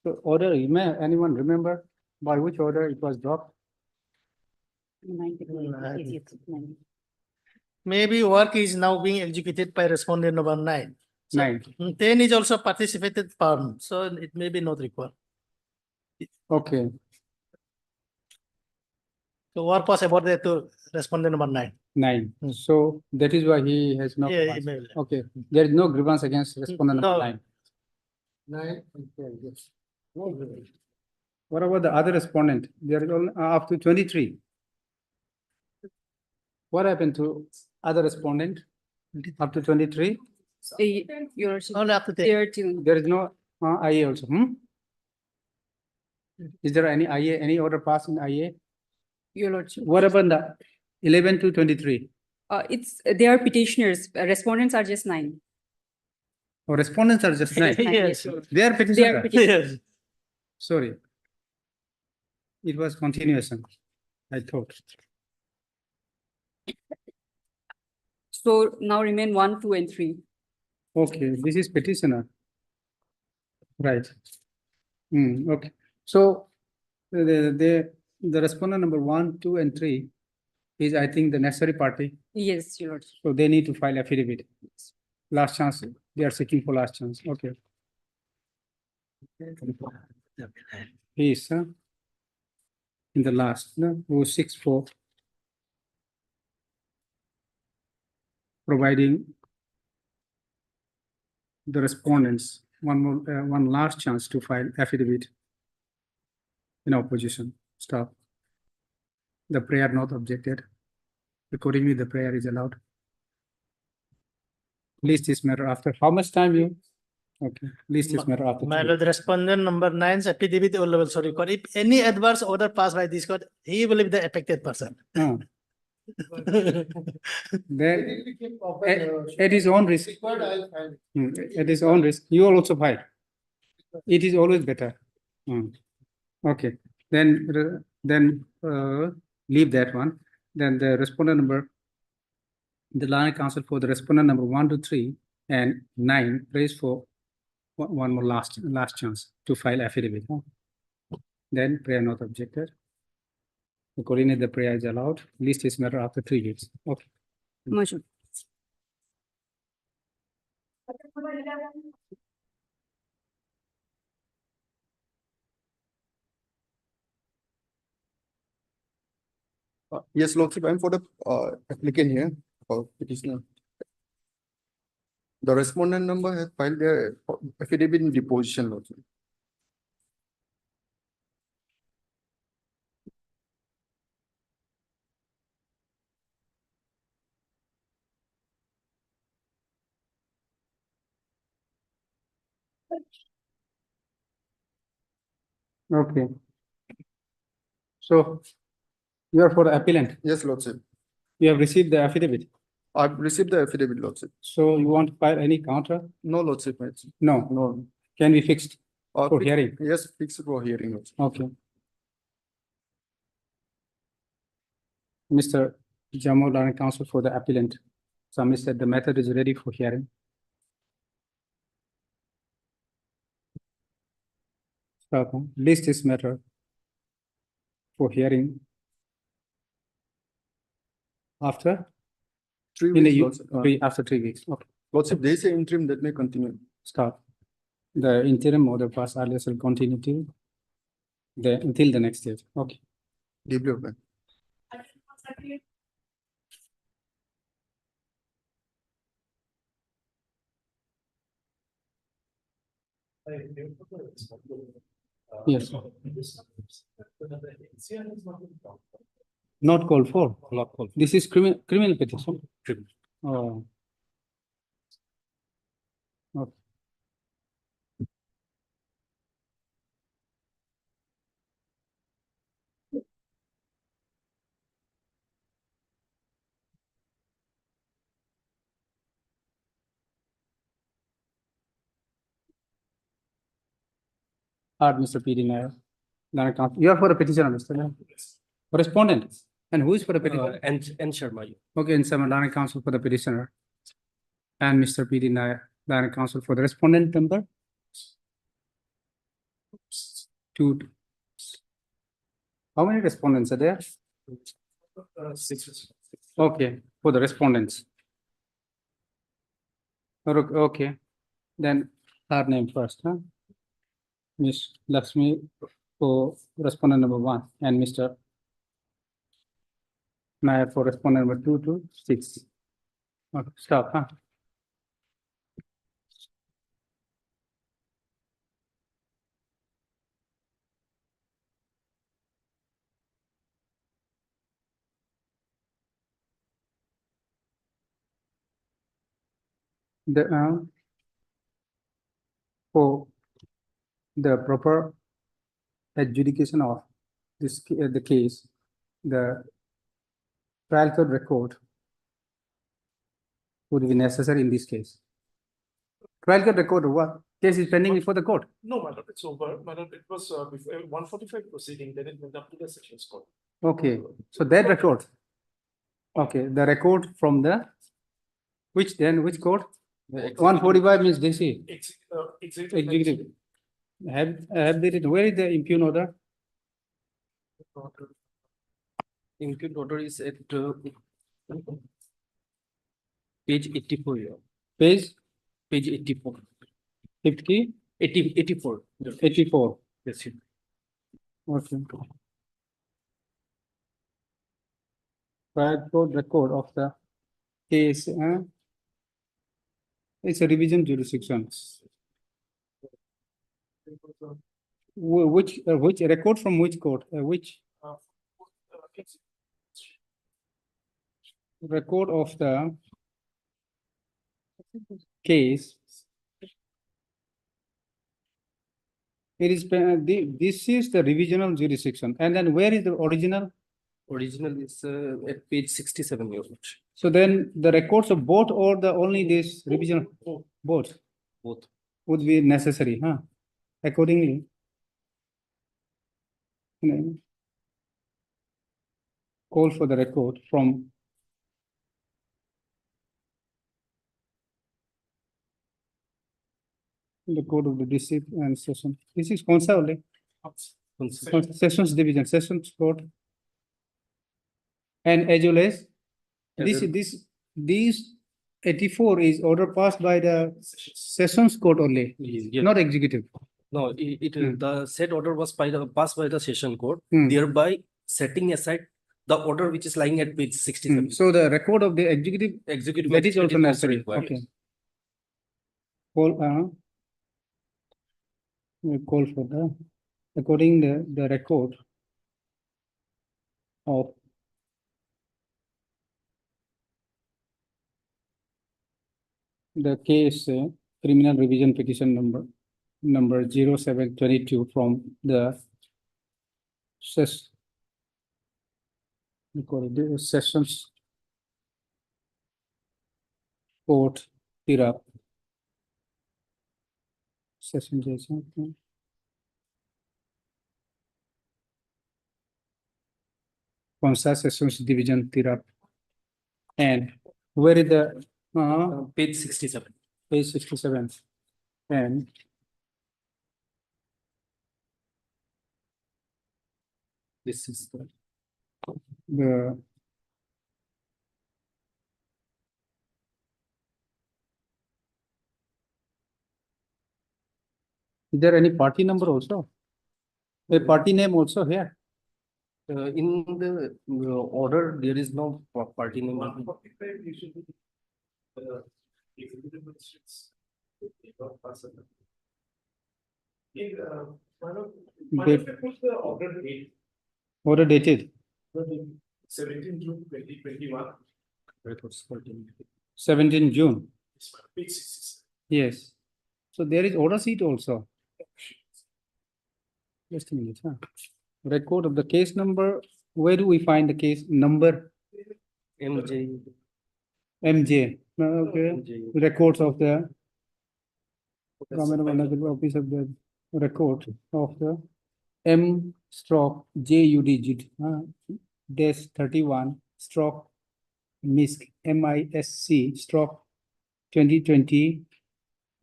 So order, anyone remember by which order it was dropped? maybe work is now being executed by respondent number 9. So 9. 10 is also participated firm, so it may be not required. Okay. So work was awarded to respondent number 9. 9. So that is why he has no. Yeah, grievance. maybe. Okay. There is no grievance against respondent No. number 9. 9. Okay, yes. What about the other respondent? They are all up to 23. What happened to other respondent up to 23? Your Only up to 10. 13. There is no IA also. Is there any IA, any order passed in IA? Your lordship. What about the 11 to 23? They are petitioners. Respondents are just 9. Or respondents are just 9? Yes. They are petitioners. Yes. Sorry. It was continuation, I thought. So now remain 1, 2, and 3. Okay, this is petitioner. Right. Okay. So the respondent number 1, 2, and 3 is, I think, the necessary party. Yes, your lordship. So they need to file affidavit. Last chance. They are seeking for last chance. Okay. Please, in the last, 064, providing the respondents one last chance to file affidavit in opposition. Stop. The prayer not objected. Accordingly, the prayer is allowed. List this matter after how much time you? Okay, list this matter after. My lord, respondent number 9's affidavit will also record. If any adverse order passed by this court, he will be the affected person. Then at his own risk. At his own risk, you will also file. It is always better. Okay, then leave that one. Then the respondent number, the line counsel for the respondent number 1 to 3 and 9 prays for one more last chance to file affidavit. Then prayer not objected. Accordingly, the prayer is allowed. List this matter after 3 weeks. Okay. Motion. Yes, Lordship, I'm for the applicant here, or petitioner. The respondent number has filed their affidavit in deposition also. Okay. So you are for the appellant. Yes, Lordship. You have received the affidavit. I've received the affidavit, Lordship. So you want to file any counter? No, Lordship. No. No. Can be fixed for Fix- hearing. Yes, fixed for hearing, Lordship. Okay. Mr. Jamal and counsel for the appellant. Submit that the method is ready for hearing. So, list this matter for hearing after 3 in a weeks, u- Lordship. after 3 weeks. Okay, Lordship, there is an interim that may continue. start. The interim order pass earlier will continue till until the next stage. Okay. Deeply open. Yes. Not called for. Not called. This is criminal petition. Oh. Okay. Mr. P. D. Nair. You are for the petitioner, Mr. Nair. Respondent. And who is for the petitioner? And Sharma. Okay, and some Lana counsel for the petitioner. And Mr. P. D. Nair, Lana counsel for the respondent number. 2. How many respondents are there? 6. Okay, for the respondents. Okay, then her name first, huh? Miss Lakshmi for respondent number 1 and Mr. Nair for respondent number 2 to 6. Okay, stop, huh? For the proper adjudication of this the case, the trial court record would be necessary in this case. Trial court record, what case is pending before the court? No, madam, it's over. Madam, it was before 145 proceeding, then it went up to the sessions court. Okay, so that record. Okay, the record from the which court? 145 means DC. Executive. Have they written, where is the impugn order? Impugn order is at page 84. Page 84. 50? 84. 84. Yes, sir. Okay. Trial court record of the case. It's a revision jurisdiction. Which record from which court? Which record of the case? It is this is the revisional jurisdiction, and then where is the original? Original is at page 67. So then the records of both or the only this revision both would be necessary, huh? Accordingly, call for the record from the code of the district and session. This is Consa only. Sessions division, sessions court. And as well as this 84 is order passed by the sessions court only, not executive. No, the said order was passed by the session court, Hmm. thereby setting aside the order which is lying at page 67. So the record of the executive Executive that is also magistrate necessary. required. Okay. we call for according the record of the case, criminal revision petition number 0722 from the Sessions Court, Tirap. Session Judge, okay. Konsa Sessions Division, Tirap. And where is the Page 67. page 67? And This is the is there any party number also? A party name also here? in the order, there is no party name. 145 usually. Executive magistrates. In, one of Date. was the order date. Order dated 17 June 2021. 17 June. Page 66. Yes. So there is order sheet also. Just a minute, huh? Record of the case number. Where do we find the case number? MJ. MJ. Okay. Records of the Government of Another Office of the record of the M stroke JUD dash 31 stroke MISC MISC stroke 2020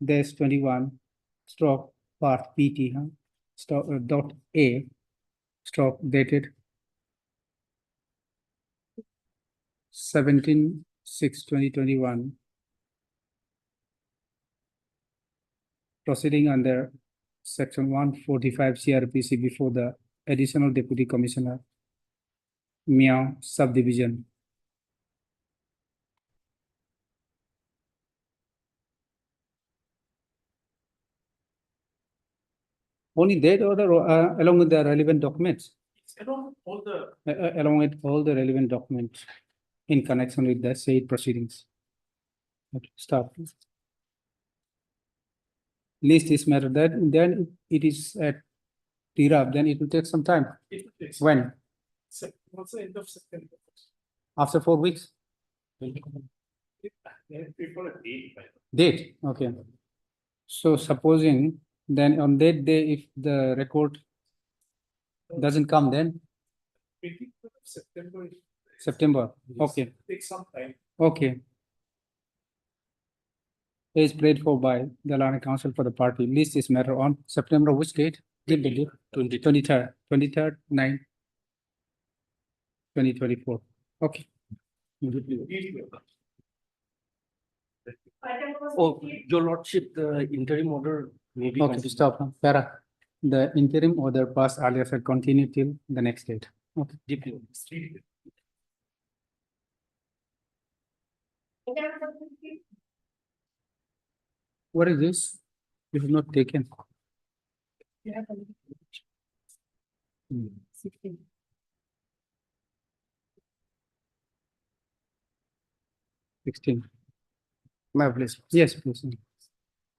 dash 21 stroke part PT stroke dot A stroke dated 17/6/2021, proceeding under section 145 CRPC before the additional deputy commissioner Miao subdivision. Only that order along with the relevant documents, Along all the along with all the relevant documents in connection with the said proceedings. Okay, stop. List is matter that then it is at TIRAB, then it will take some time. it takes. When? What's the end of September? After 4 weeks? Before a date. Date, okay. So supposing then on that day, if the record doesn't come, then 25th of September. September, okay, Take some time. okay. Is prayed for by the Lana Council for the party. List is matter on September, which date? Give the date. 23rd, 9, 2024. Okay. Oh, your lordship, the interim order may be. Okay, stop. Para. The interim order passed earlier said continue till the next date. Okay. Deeply. What is this? This is not taken. Hmm. 16. May I please? Yes, please.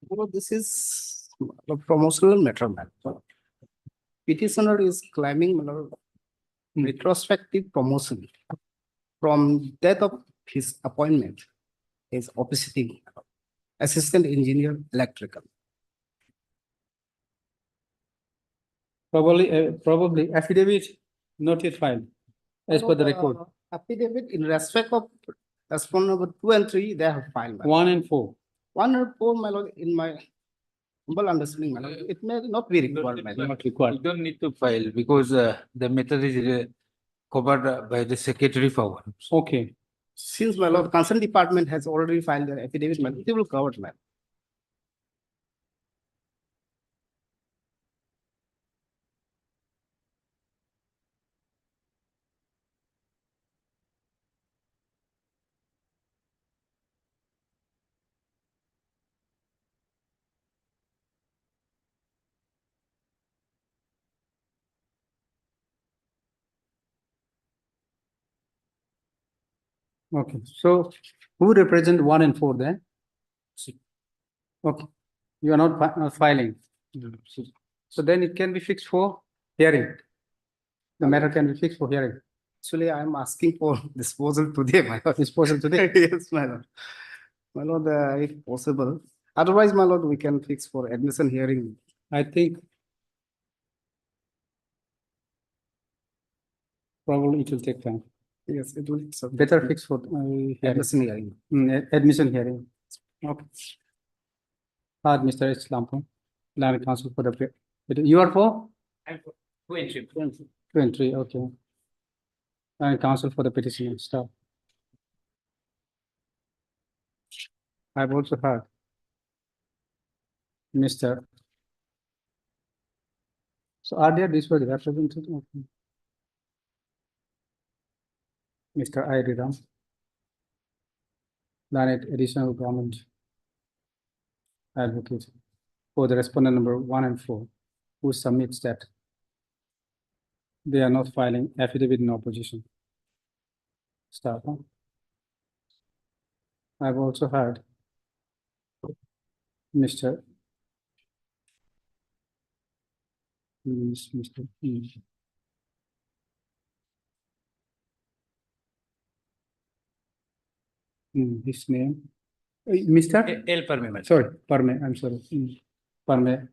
Well, this is a promotional matter, man. Petitioner is claiming retrospective promotion from date of his appointment is officiating assistant engineer electrical. Probably affidavit not yet filed as per the record. Affidavit in respect of response number 2 and 3, they have filed. 1 and 4. 1 and 4, my lord, in my humble understanding, my lord, it may not be required, my lord. Not required. You don't need to file because the matter is covered by the secretary power. Okay. Since my lord, concerned department has already filed the affidavit, my lord, they will cover it, my lord. Okay, so who represent 1 and 4 then? Okay, you are not filing. So then it can be fixed for hearing. The matter can be fixed for hearing. Actually, I'm asking for disposal today, my lord. Disposal today? Yes, my lord. My lord, if possible. Otherwise, my lord, we can fix for admission hearing. I think probably it will take time. Yes, it will. Better fix for hearing. Admission hearing. Admission hearing. Okay. Mr. Islampur, Land Council for the, you are for? I'm for 2 and 3. 2 and 3, okay. And counsel for the petition staff. I've also heard Mr. So earlier this was represented. Okay. Mr. Iriram, Planet Additional Government Advocate for the respondent number 1 and 4, who submits that they are not filing affidavit in opposition. Staff. Huh? I've also heard Mr. Mr. His name, Mr. El Parme. Sorry, Parme. I'm sorry, Parme.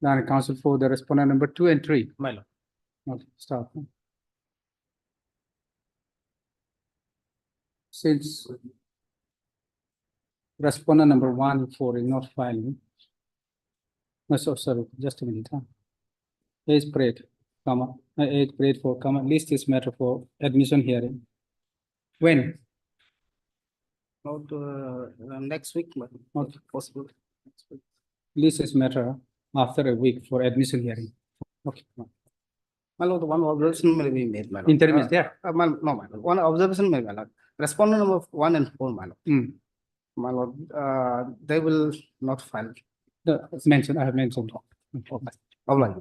Then counsel for the respondent number 2 and 3. My lord. Okay, stop. Since respondent number 1 and 4 is not filing. No, sorry, just a minute. Age parade, comma, age parade for comma, list this matter for admission hearing. When? Not next week, but not possible. Next week. List this matter after a week for admission hearing. Okay. My lord, one observation may be made, my lord. Interim is there? No, my lord. One observation may be, my lord. Respondent number 1 and 4, my lord. My lord, they will not file. I have mentioned. Okay. All right.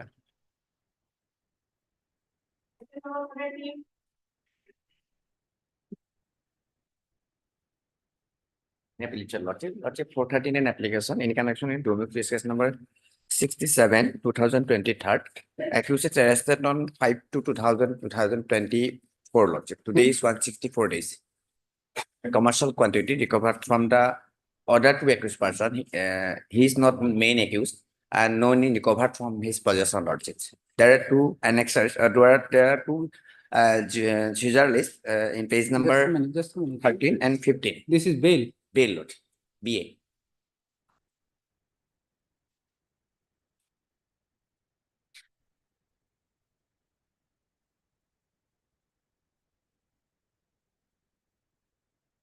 Lordship 439 application in connection with domestic case number 67, 2023. Accused is arrested on 5/2/2024, Lordship. Today is 164 days. Commercial quantity recovered from the order to accused person. He is not main accused and no need recovered from his possession, Lordship. There are two annexes, there are two seizure lists in page number Just a minute. 13 and 15. This is bail. Bail, Lord. BA.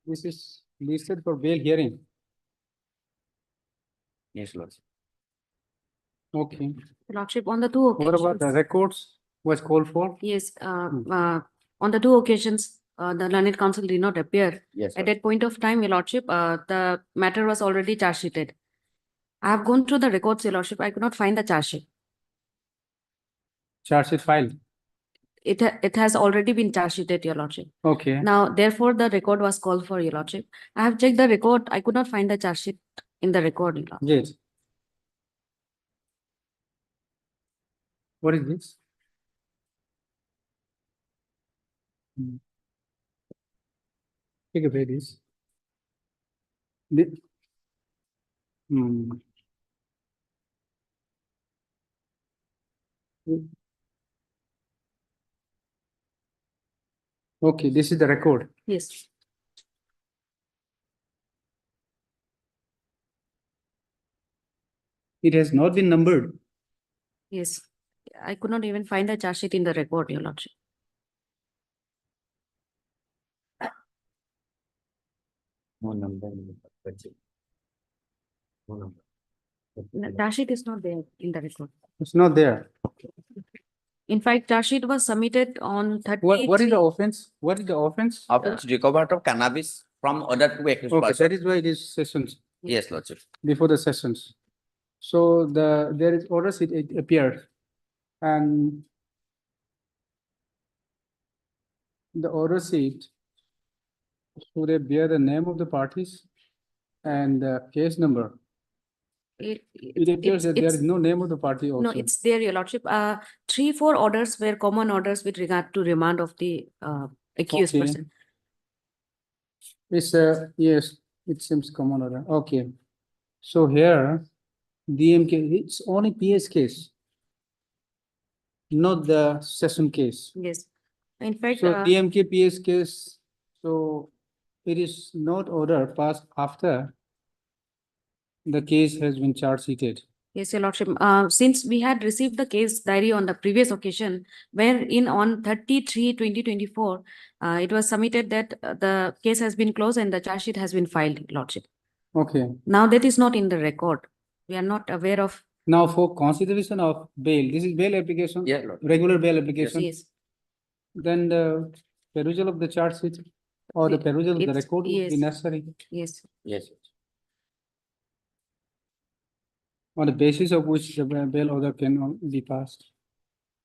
This is listed for bail hearing. Yes, Lord. Okay. Lordship, on the 2 occasions. What about the records was called for? Yes, on the 2 occasions, the learned counsel did not appear. Yes, At that point of time, Your Lordship, the matter was already charge sheeted. I have gone through the records, Your Lordship. I could not find the charge sheet. Charge sheet filed. It has already been charge sheeted, Your Lordship. Okay. Now, therefore, the record was called for, Your Lordship. I have checked the record. I could not find the charge sheet in the record, Your Lordship. Yes. What is this? Take away this. Okay, this is the record. Yes. It has not been numbered. Yes. I could not even find the charge sheet in the record, Your Lordship. No number. No number. The charge sheet is not there in the record. It's not there. In fact, charge sheet was submitted on 30. What is the offense? What is the offense? Offense recovered of cannabis from order to accused Okay, person. that is why it is sessions. Yes, Lordship. Before the sessions. So there is order sheet, it appears. And the order sheet Should they bear the name of the parties and the case number? It appears that there is no name of the party also. No, it's there, Your Lordship. 3-4 orders were common orders with regard to remand of the accused Okay. person. It's yes, it seems common order. Okay. So here, DMK, it's only PS case, not the session case. Yes. In fact, So DMK PS case, so it is not order passed after the case has been charge sheeted. yes, Your Lordship. Since we had received the case diary on the previous occasion, wherein on 30/3/2024, it was submitted that the case has been closed and the charge sheet has been filed, Lordship. Okay. Now that is not in the record. We are not aware of. Now for consideration of bail, this is bail application? Yeah, Lord. Regular bail application? Yes. Then the perusal of the charge sheet or the perusal of the It's- record would be yes. necessary Yes. Yes. on the basis of which the bail order can be passed.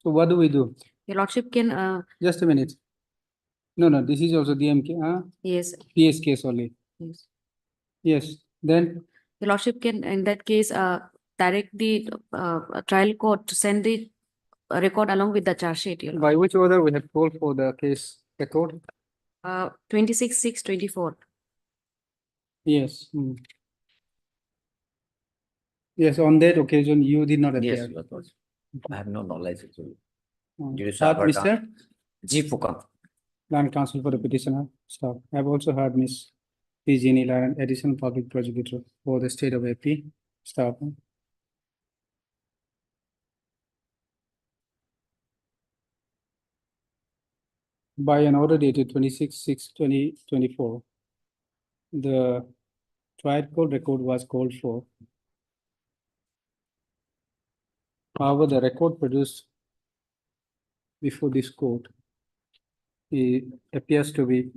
So what do we do? Your Lordship can, Just a minute. No, this is also DMK, yes, PS case only. yes. Yes, then Your Lordship can, in that case, direct the trial court to send the record along with the charge sheet, Your Lordship. by which order we have called for the case record? 26/6/24. Yes. Yes, on that occasion, you did not Yes, appear. Your Lordship. I have no knowledge actually. Due to Heard server Mr. down. G. Fukam. Land counsel for the petitioner, staff. I've also heard Ms. P. Jeannie Laran, additional public prosecutor for the state of AP, staff. By an order dated 26/6/2024, the trial court record was called for. However, the record produced before this court, it appears to be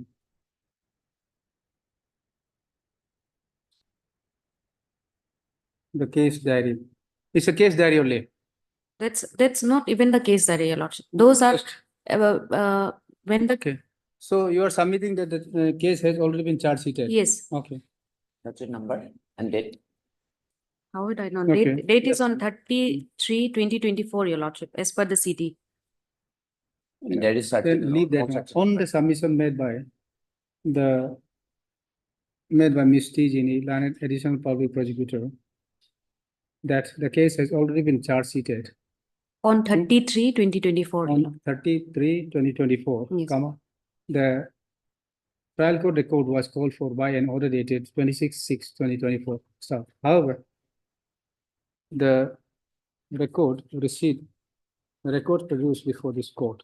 the case diary. It's a case diary only. That's not even the case diary, Your Lordship. Those are when the Okay. So you are submitting that the case has already been charge sheeted? yes. Okay. That's your number and date. How would I know? Okay. Date is on 30/3/2024, Your Lordship, as per the CD. And there is certain. Then leave that on the submission made by Ms. T. Jeannie, Lanet additional public prosecutor, that the case has already been charge sheeted On 30/3/2024. on 30/3/2024, Yes. comma, the trial court record was called for by an order dated 26/6/2024. Stop. However, the record produced before this court.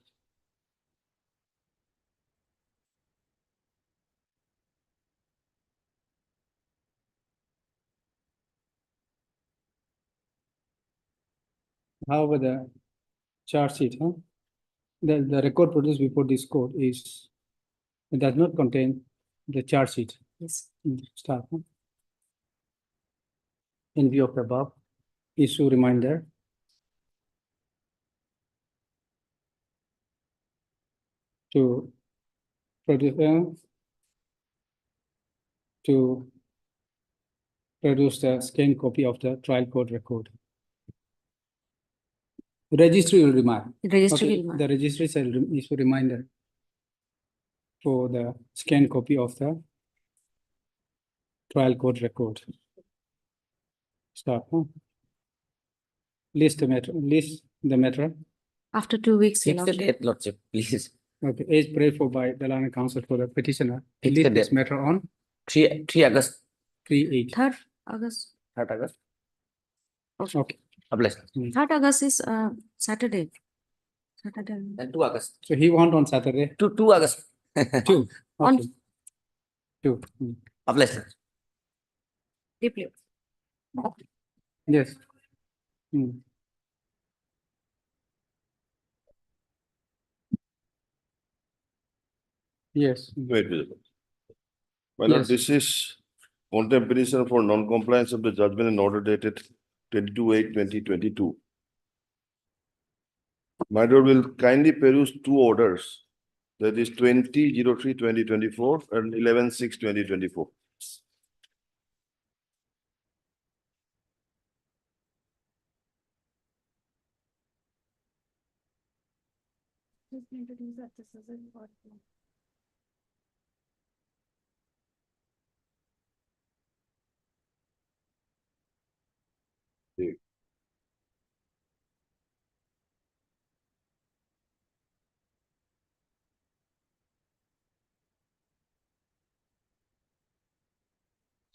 However, the charge sheet, the record produced before this court is, it does not contain the charge sheet. Yes. Start. In view of the above, issue reminder to produce the scanned copy of the trial court record. Registry will remind. Registry Okay, will remind. the registry shall issue reminder for the scanned copy of the trial court record. Stop. List the matter. After 2 weeks, Your Fix the Lordship. date, Lordship, please. Okay, as prayed for by the Lana Council for the petitioner. Fix List the this date. matter on 3 August. 3/8. 3rd August. 3rd August. Okay. Bless. 3rd August is Saturday. Saturday. And 2 August. So he want on Saturday. 2 August. 2. On- Okay. 2. Bless. Deeply. Yes. Yes. Wait, wait. My lord, Yes. this is contempt petition for non-compliance of the judgment and order dated 22/8/2022. My lord will kindly peruse two orders That is 20/03/2024 and 11/6/2024.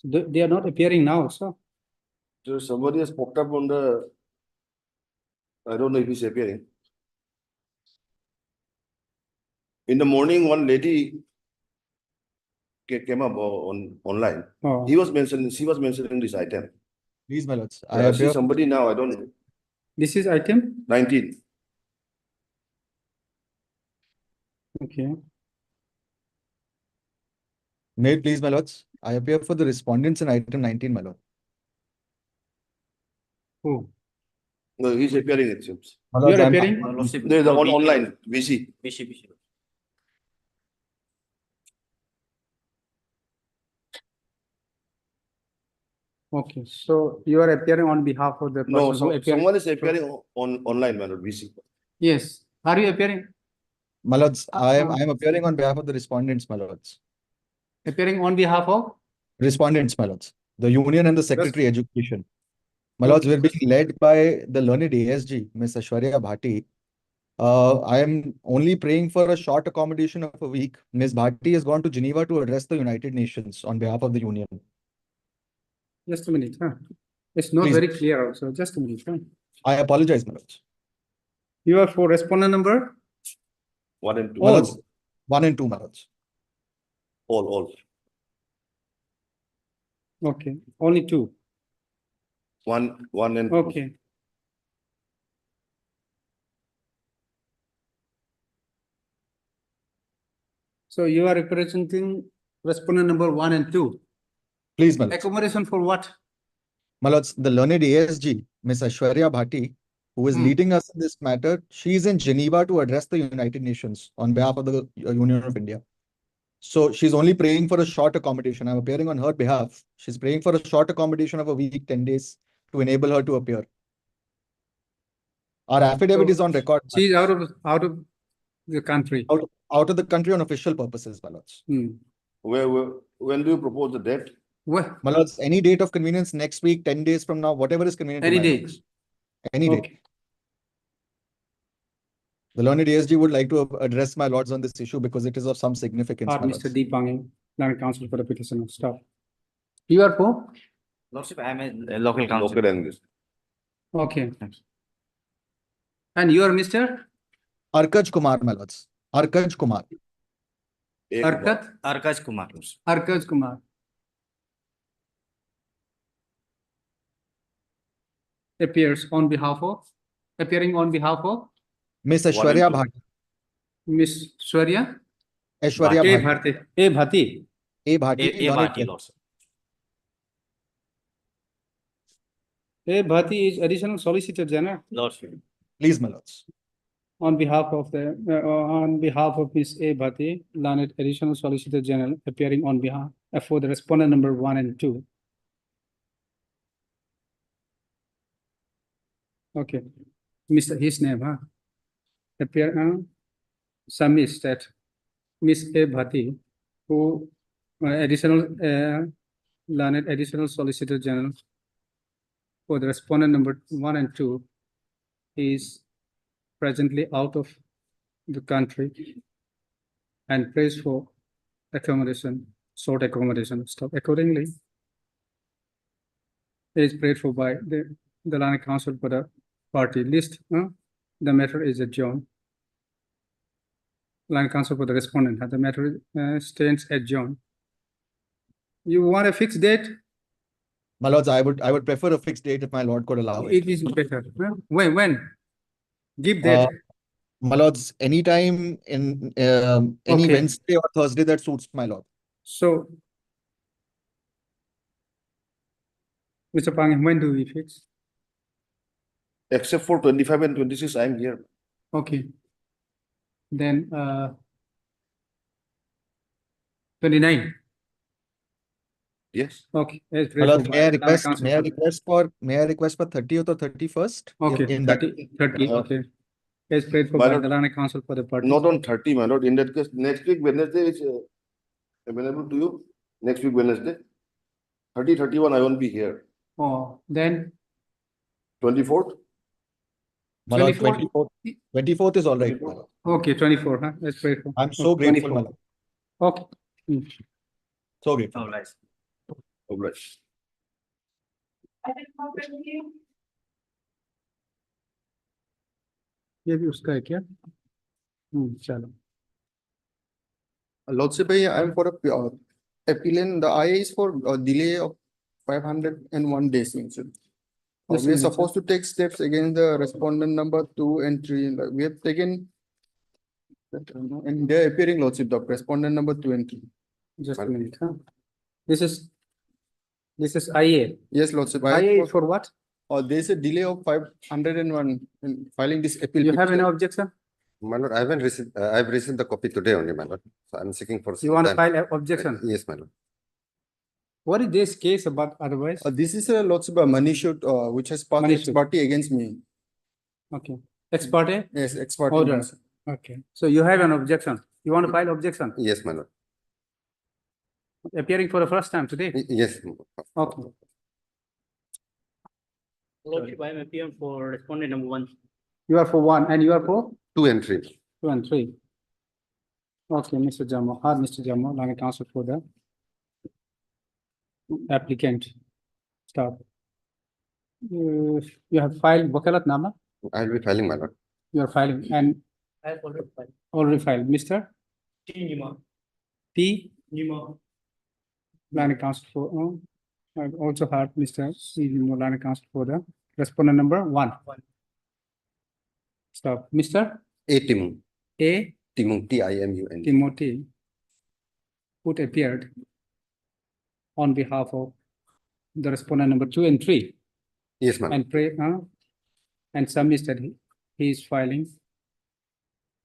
They are not appearing now, so. So somebody has popped up on the, I don't know if he's appearing. In the morning, one lady came up online. Oh. She was mentioning this item. Please, my lords. I see somebody now, I don't know. This is item? 19. Okay. May it please, my lords. I appear for the respondents in item 19, my lord. Who? No, he's appearing, it seems. My You lords, are I'm- appearing? There's online, VC. Okay, so you are appearing on behalf of the No, person who appeared? someone is appearing online, my lord, VC. Yes. Are you appearing? My lords, I am appearing on behalf of the respondents, my lords. Appearing on behalf of? Respondents, my lords. The union and the secretary education. My lords, we're being led by the learned ASG, Ms. Aishwarya Bhati. I am only praying for a short accommodation of a week. Ms. Bhati has gone to Geneva to address the United Nations on behalf of the union. Just a minute, huh? It's not Please. very clear also. Just a minute, huh? I apologize, my lords. You are for respondent number? 1 and 2. My lords, 1 and 2, my lords. All. Okay, only 2. 1 and 2. Okay. So you are representing respondent number 1 and 2. Please, my lords. Accommodation for what? My lords, the learned ASG, Ms. Aishwarya Bhati, who is leading us in this matter, she is in Geneva to address the United Nations on behalf of the Union of India. So she's only praying for a short accommodation. I'm appearing on her behalf. She's praying for a short accommodation of a week, 10 days to enable her to appear. Our affidavit is on record. She is out of the country. Out of the country on official purposes, my lords. When do you propose the date? What? My lords, any date of convenience next week, 10 days from now, whatever is convenient. Any to my date? lords. Any Okay. date. The learned ASG would like to address my lords on this issue because it is of some significance. my Mr. lords. D. Panging, Learned Counsel for the petitioner. Stop. You are for? Lordship, I am a local counsel. Local English. Okay. And you are Mr. Arkaj Kumar, my lords. Arkaj Kumar. Arkaj Kumar. Arkaj Kumar. Appearing on behalf of Miss Aishwarya Bhati. Miss Shwarya? Aishwarya Bhati. A Bhati. A Bhati. A Bhati is Additional Solicitor General. Lordship. Please, my lords. On behalf of Miss A Bhati, Learned Additional Solicitor General, appearing on behalf for the respondent number 1 and 2. Okay, his name, huh? Submits that Miss A Bhati, who Learned Additional Solicitor General for the respondent number 1 and 2 is presently out of the country and prays for accommodation, short accommodation stuff. Accordingly, is prayed for by the Learned Counsel for the party list. The matter is adjourned. Learned Counsel for the respondent, the matter stands adjourned. You want a fixed date? My lords, I would prefer a fixed date if my lord could allow it. It is better. When? Give date. My lords, anytime in any Okay. Wednesday or Thursday that suits my lord. So, Mr. Pang, when do we fix? Except for 25 and 26, I'm here. Okay. Then 29. Yes. Okay. As My read lord, for may I by the Lord Counsel for- may I request for 30th or 31st? Okay, In that, 30, okay. As prayed for My by lord, the Lord Counsel for the parties. Not on 30, my lord. In that case, next week Wednesday is available to you. Next week Wednesday. 30, 31, I won't be here. Oh, then 24th? my lord, 24th. 24th is all right. my lord. Okay, 24, huh? Let's pray for. I'm so Okay, grateful, my 24. lord. Okay. Hmm. So grateful. All right. Obliged. ये भी उसका है क्या? चलो. Lordship, I am for a appealing. The IA is for a delay of 501 days. Mentioned. Yes, We are mentioned. supposed to take steps against the respondent number 2 and 3. Like, we have taken, and they are appearing, Lordship, the respondent number 2 and 3. Just a minute, huh? This is IA. Yes, Lordship. IA is for what? There is a delay of 501 in filing this appeal. You have any petition. objection? My lord, I haven't received, I've received the copy today only, my lord. So I'm seeking for. You want to some file time. an objection? Yes, my lord. What is this case about otherwise? This is a Lordship, a money shoot, which has passed Money ex shoot. parte against me. Okay. Ex parte? Yes, ex parte. Order. Lordship. Okay. So you have an objection. You want to file objection? Yes, my lord. Appearing for the first time today? Yes. Okay. Lordship, I am appearing for respondent number 1. You are for 1 and you are for 2 and 3. 2 and 3. Okay, Mr. Jamo. Mr. Jamo, Langa Counsel for the applicant. Start. You have filed Wakalat Nama? I'll be filing, my lord. You are filing and I have already filed. already filed. Mr. T. Nima. T. Nima. Langa Counsel for, I've also heard Mr. C. Langa Counsel for the respondent number 1. Stop. Mr. A. Timung. A. Timung, T-I-M-U-N. Timothy, who appeared on behalf of the respondent number 2 and 3. Yes, ma'am. And submitted he is filing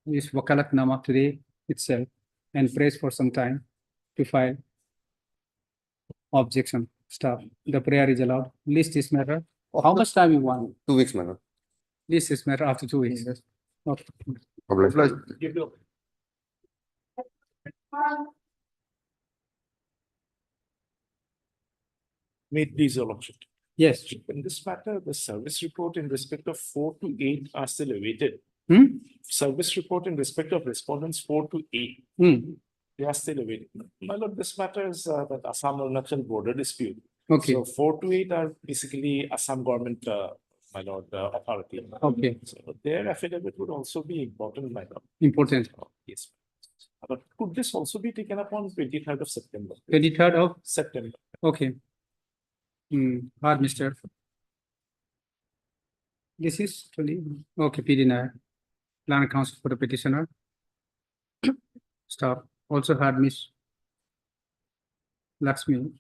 his Wakalat Nama today itself and prays for some time to file objection. Stop. The prayer is allowed. List this matter. How much time you want? 2 weeks, my lord. List this matter after 2 weeks. Okay. Obliged. May it please your lordship. Yes. In this matter, the service report in respect of 4 to 8 are still awaited. Service report in respect of respondents 4 to 8. They are still awaited. My lord, this matter is that Assam-Arunachal border dispute. Okay. So 4 to 8 are basically Assam government, my lord, authority. Okay. So their affidavit would also be important, my lord. Important. Yes. But could this also be taken up on 23rd of September? 23rd of September. Okay. Mr. This is 20. Okay, PD9. Land Counsel for the petitioner. Stop. Also had Miss Lakshmi,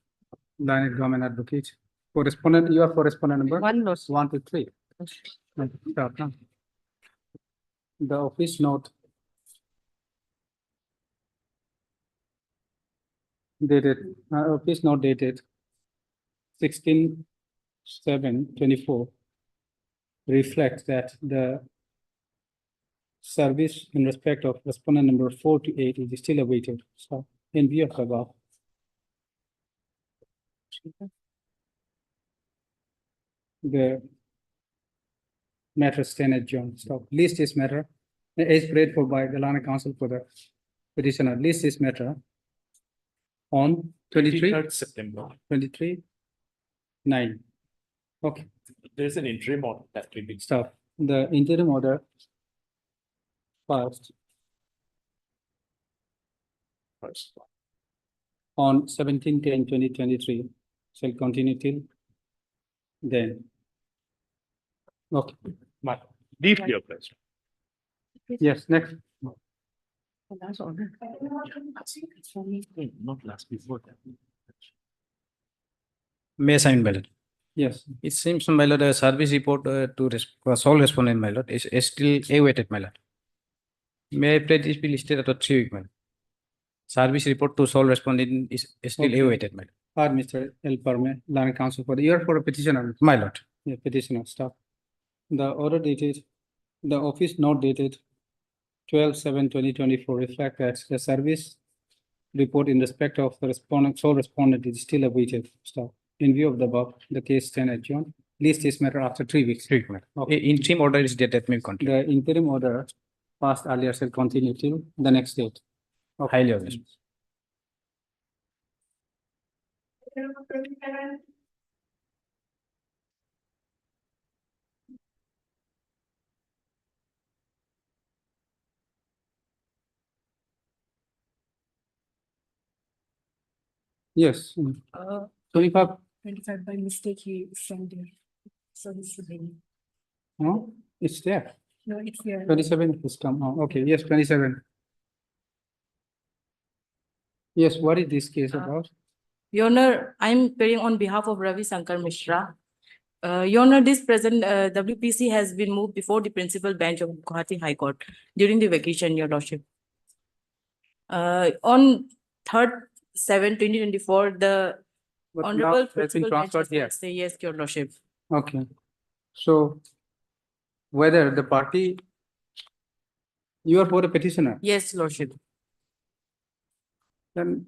Line Government Advocate. Correspondent, you are correspondent number? 1 to 3. Stop. Huh? The office note dated, office note dated 16/7/24 reflects that the service in respect of respondent number 4 to 8 is still awaited. So in view of the above. The matter stand adjourned. So list this matter is prayed for by the Lana Council for the petitioner. List this matter on 23rd September. 23/9. Okay. There's an interim order that will be. Stop. The interim order passed on 17/10/2023 shall continue till then. Okay. Deeply oppressed. Yes, next. Last order. Not last, before that. May I sign, my lord? Yes. It seems, my lord, a service report to sole respondent, my lord, is still awaited, my lord. May I pray this be listed at 3 weeks, my lord? Service report to sole respondent is still Okay. awaited, my lord. Mr. El Parme, learned counsel for the year for a petitioner. My lord. Yeah, petitioner, stop. The order dated, the office note dated 12/7/2024 reflect that the service report in respect of the respondent, sole respondent is still awaited. Stop. In view of the above, the case stand adjourned. List this matter after 3 weeks. Okay. Interim order is dated, may continue. The interim order passed earlier shall continue till the next date. Highly obvious. Yes. 25. 25 by mistake he sent there. So this is No, it's there. no, it's here. 27 has come. Oh, okay. Yes, 27. Yes, what is this case about? Your Honor, I'm appearing on behalf of Ravi Shankar Mishra. Your Honor, this present WPC has been moved before the principal bench of Guwahati High Court during the vacation, Your Lordship. On 3rd/7/2024, the But now Honorable it has been Principal Bench transferred here. has say yes, Your Lordship. Okay. So whether the party, you are for the petitioner, Yes, Lordship. then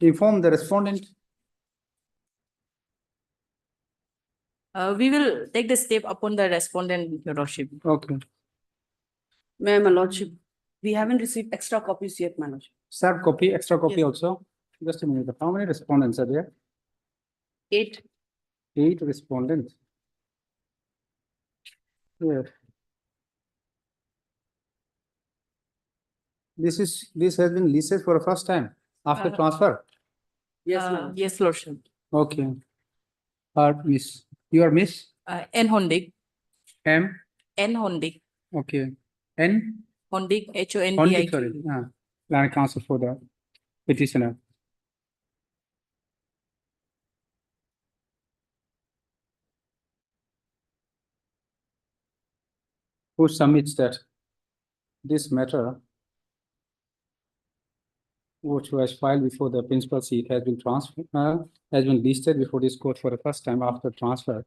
inform the respondent. We will take the step upon the respondent, Your Lordship. Okay. Ma'am, my lordship, we haven't received extra copies yet, my lordship. Serve copy, extra copy Yes. also. Just a minute. How many respondents are there? 8. 8 respondents. Yeah. This has been listed for the first time after transfer. Yes, my lordship. Yes, Lordship. Okay. Miss, you are Miss N. Hondik. M. N. Hondik. Okay. N. Hondik, Hondik, sorry. HONDIK. Land counsel for the petitioner. Who submits that this matter, which was filed before the principal seat, has been transferred, has been listed before this court for the first time after transfer.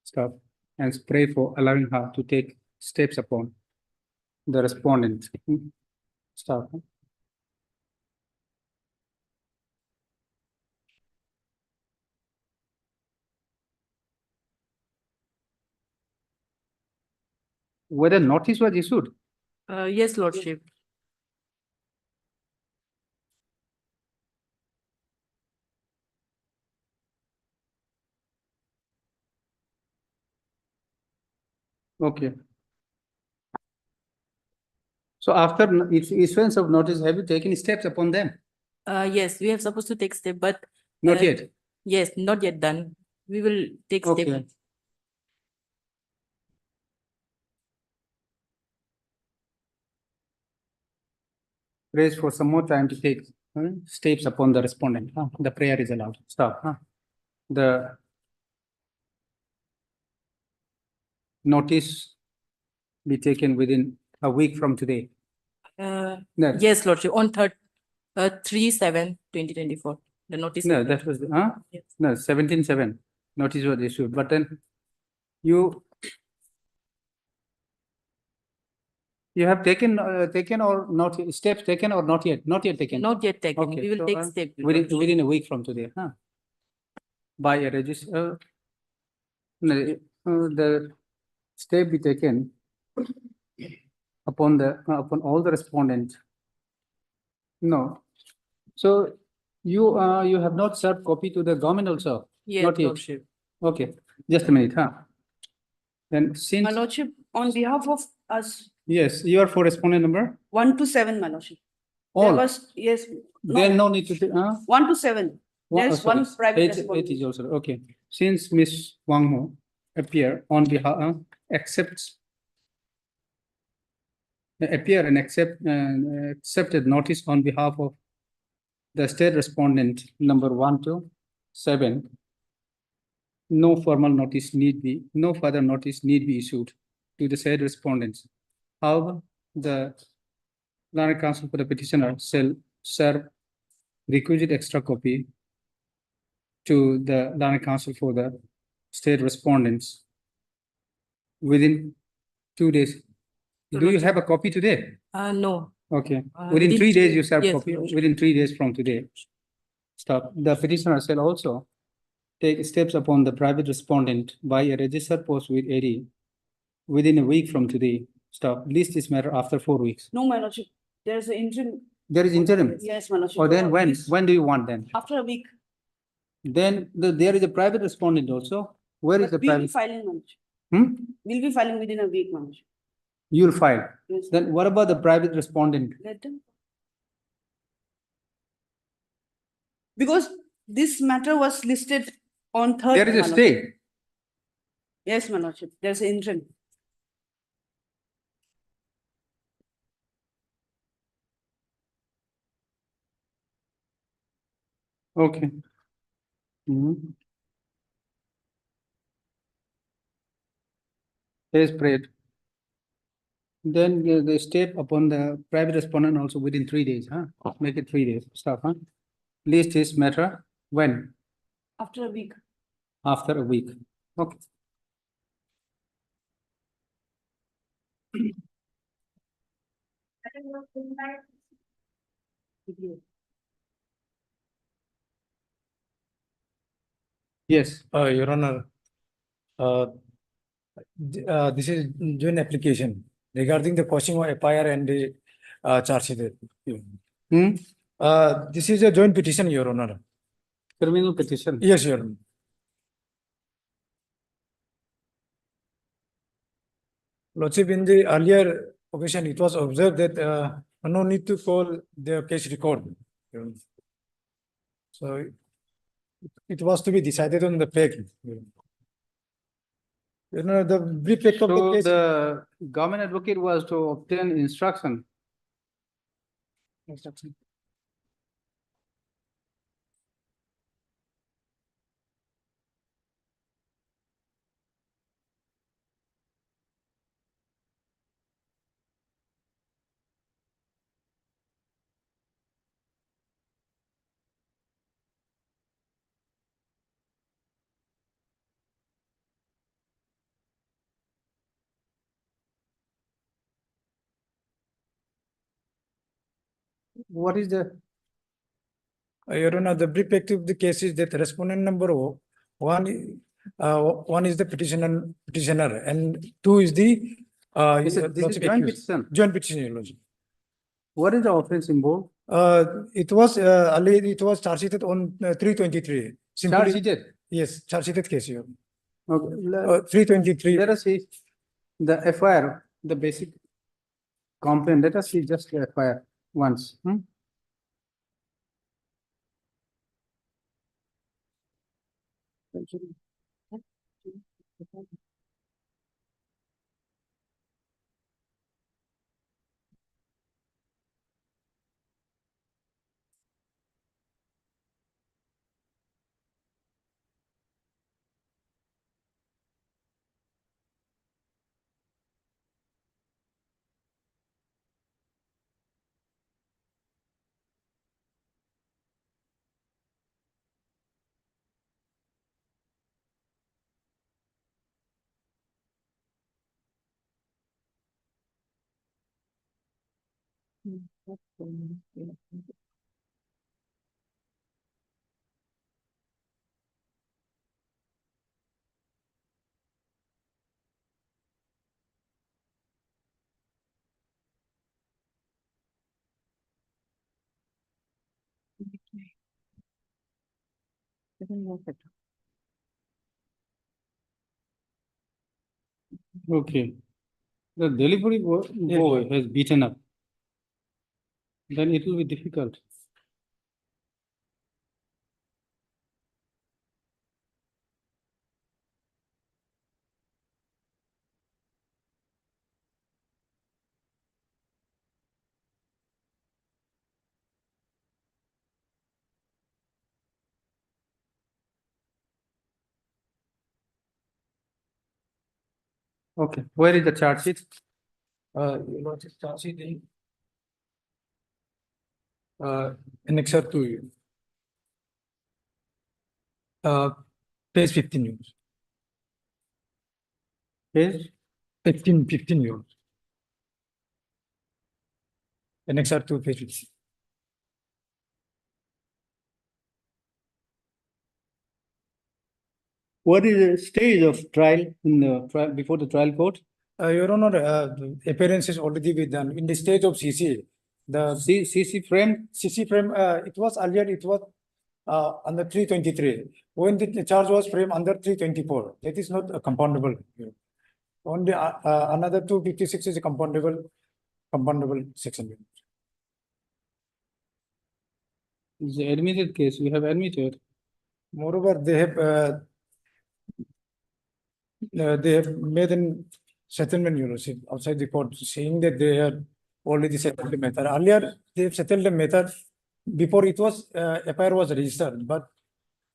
Stuff, and pray for allowing her to take steps upon the respondent. Stuff. Whether notice was issued? Yes, Lordship. Okay. So after its issuance of notice, have you taken steps upon them? Yes, we are supposed to take step, but Not yet. yes, not yet done. We will take step. Okay. Raise for some more time to take steps upon the respondent. The prayer is allowed. Stop. The notice be taken within a week from today. No. Yes, Lordship, on 3/7/2024. The notice. No, that was Yes. no 17/7 notice was issued, but then you have taken or not steps taken or not yet? Not yet taken. Not yet taken. Okay, We will so, take step. within a week from today, by a register. The step be taken upon all the respondents. No. So you have not served copy to the government also? Yes, Not yet. Lordship. Okay, just a minute, Then since, My lordship, on behalf of us, yes, you are for respondent number? 1 to 7, my lordship. There All, was, yes, then no need to, 1 to 7. There's one private Eight respondent. is also, okay. Since Miss Wang Ho appear on behalf, appear and accepted notice on behalf of the state respondent number 1 to 7. No further notice need be issued to the said respondents. However, the learned counsel for the petitioner shall serve requisite extra copy to the learned counsel for the state respondents within 2 days. Do you have a copy today? No. Okay, Uh, within within 3 days two- you serve yes, copy, Your Lordship. within 3 days from today. Stop. The petitioner shall also take steps upon the private respondent by a registered post with AD within a week from today. Stop. List this matter after 4 weeks. No, my lordship, there's an interim. There is interim. Yes, my lordship. Or then when do you want then? After a week. Then there is a private respondent also. Where is But the we'll be private? filing, my lordship. Hmm? We'll be filing within a week, my lordship. You'll file. Yes. Then what about the private respondent? Let them. Because this matter was listed on third. There is a my lordship. stay. Yes, my lordship, there's an interim. Okay. Mhm. Is prayed. Then the step upon the private respondent also within 3 days, huh? Make it 3 days, stop, huh? List this matter when? After a week. After a week. Okay. Yes. Your Honor, this is joint application regarding the posting of FIR and the charge sheet. This is a joint petition, Your Honor. Criminal petition? Yes, Your Honor. Lordship, in the earlier occasion, it was observed that no need to call the case record. So it was to be decided on the fact. You know, the brief fact of the So case. the government advocate was to obtain instruction. What is the? Your Honor, the brief fact of the case is that respondent number one, one is the petitioner, and two is the This is Lordship joint accused. petition. Joint petition, Your Lordship. What is the offense involved? It was charge sheeted on 323. Charge sheeted? Yes, charge sheeted case, Your Honor. Okay. 323. Let us see the FIR, the basic complaint. Let us see just the FIR once. Okay. The delivery boy has beaten up. Then it will be difficult. Okay, where is the charge sheet? Your Lordship, charge sheet annexure to page 15 euros. Page 15 euros. Annexure to page 15. What is the stage of trial in the trial before the trial court? Your Honor, the appearance is already been done in the stage of CC. The CC frame? CC frame, it was earlier, it was under 323. When the charge was framed under 324, that is not compoundable. Only another 256 is a compoundable section. It's the admitted case, we have admitted. Moreover, they have made an settlement, you know, outside the court, saying that they have already settled the matter. Earlier, they have settled the matter before it was FIR was registered, but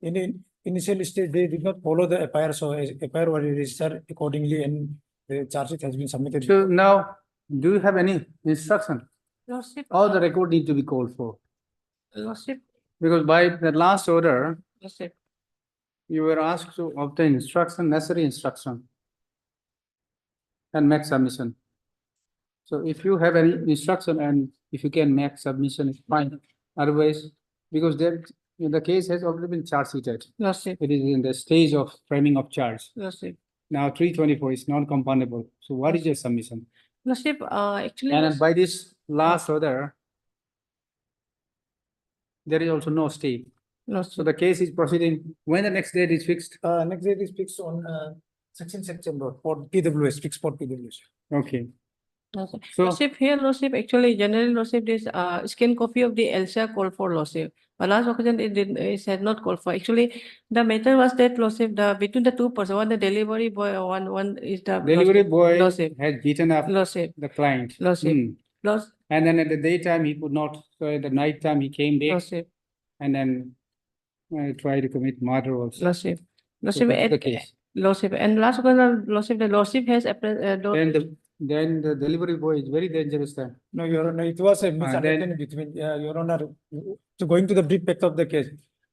in the initial stage they did not follow the FIR, so FIR was registered accordingly, and the charge sheet has been submitted. So now, do you have any instruction? Lordship, All the record need to be called for, Lordship, because by the last order, Lordship. you were asked to obtain instruction, necessary instruction, and make submission. So if you have any instruction and if you can make submission, it's fine. Otherwise, because the case has already been charge sheeted. Lordship, It is in the stage of framing of charge. Lordship. Now 324 is non-compoundable. So what is your submission? Lordship, actually. And by this last order, there is also no stay. So the case is proceeding. When the next date is fixed? Next date is fixed on 16 September for PWS, fixed for PWS. Okay. So, So- Lordship, here, Lordship, actually, generally, Lordship, this scan copy of the LCR call for Lordship. But last occasion, it had not called for. Actually, the matter was that Lordship, between the two persons, one the delivery boy, one is the Delivery boy Lordship. has beaten up Lordship. the client. Lordship. Hmm. Lordship. And then at the daytime, he could not, so at the night time, he came back Lordship. and then tried to commit murder also. Lordship. So Lordship, that's the case. Lordship, and last occasion, Lordship, the Lordship has Then the delivery boy is very dangerous then. No, Your Honor, it was a misunderstanding between, Your Honor, to going to the brief fact of the case.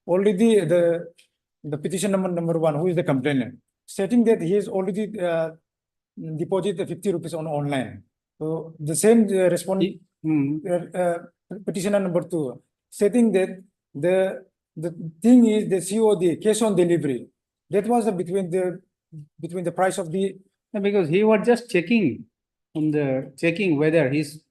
Already the petition number 1, who is the complainant, stating that he has already deposited the 50 rupees on online. So the same respondent, petitioner number 2, stating that the thing is the COD, cash on delivery. That was between the price of the. Because he was just checking whether his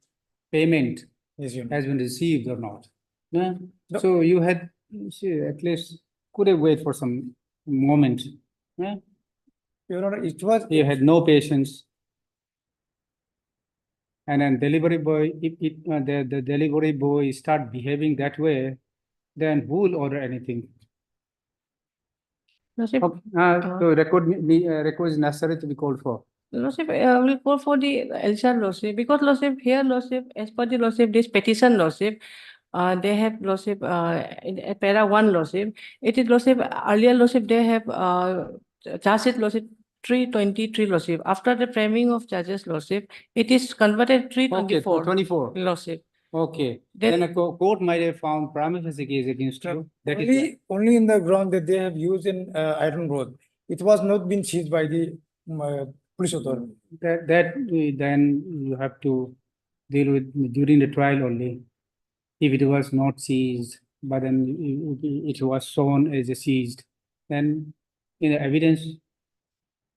payment Yes, Your Honor. has been received or not. Yeah? So you had at least could have waited for some moment. Yeah? Your Honor, it was. You had no patience. And then delivery boy, if the delivery boy start behaving that way, then who will order anything? Lordship, So record is necessary to be called for. Lordship, will call for the LCR Lordship, because Lordship, here Lordship, as per the Lordship, this petition Lordship, they have Lordship, in para 1 Lordship, it is Lordship, earlier Lordship, they have charge sheet Lordship 323 Lordship. After the framing of charges Lordship, it is converted 324. 24. Lordship. Okay. Then- Then a court might have found prima facie case against you. That is Only in the ground that they have used in Iron Road. It was not been seized by the police authority. then you have to deal with during the trial only. If it was not seized, but then it was shown as a seized, then in the evidence.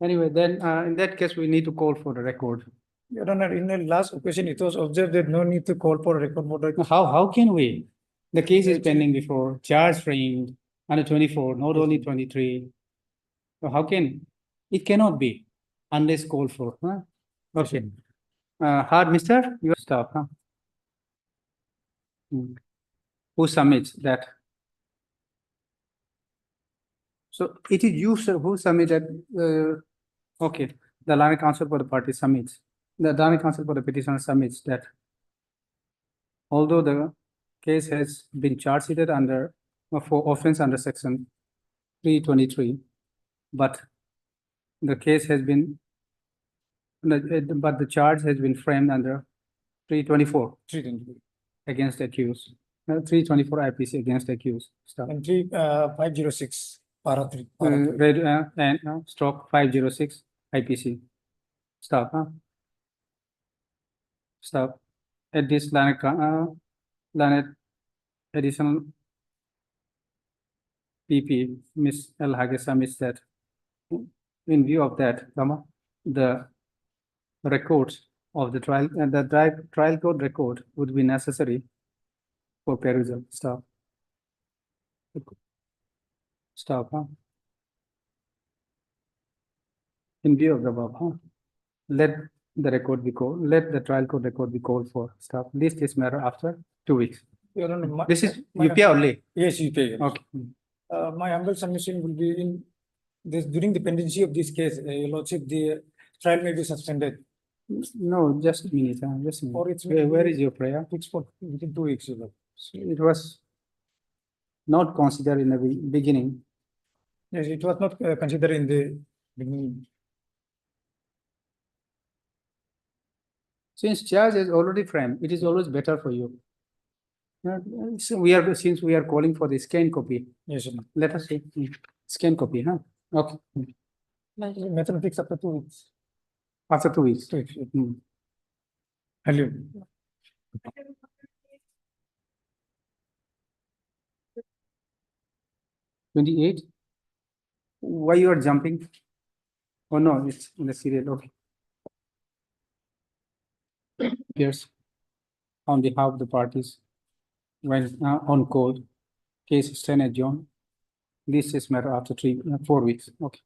Anyway, then in that case, we need to call for the record. Your Honor, in the last occasion, it was observed that no need to call for a record for the. How can we? The case is pending before, charge framed under 24, not only 23. So how can, it cannot be unless called for, huh? Okay. Hard, mister, you stop, huh? Who submits that? So it is you, sir, who submitted, okay, the learned counsel for the party submits. The learned counsel for the petitioner submits that although the case has been charge sheeted under, for offense under section 323, but the case has been, but the charge has been framed under 324 against the accused. 324 IPC against accused. Stop. And 506, para 3. And stroke 506 IPC. Stop. Stop. At this line additional PP, Miss El Hage submits that in view of that, the records of the trial and the trial court record would be necessary for perusal. Stop. Stop. In view of the above, let the record be called. Let the trial court record be called for. Stop. This is matter after 2 weeks. Your Honor, This is UPI only. Yes, UPI. Okay. My humble submission will be in this, during the pendency of this case, Your Lordship, the trial may be suspended. No, just a minute. Just a minute. Or it's Where is your prayer? Fixed for within 2 weeks, Your Lord. So it was not considered in the beginning. Yes, it was not considered in the beginning. Since charge is already framed, it is always better for you. So since we are calling for the scan copy. Yes, Your Honor. Let us see. Scan copy, huh? Okay. Method fixed after 2 weeks. After 2 weeks. 2 weeks. Hello. 28. Why you are jumping? Oh no, it's in the serial. Okay. Yes. On behalf of the parties, when on call, case is 10 adjourned. This is matter after 4 weeks. Okay.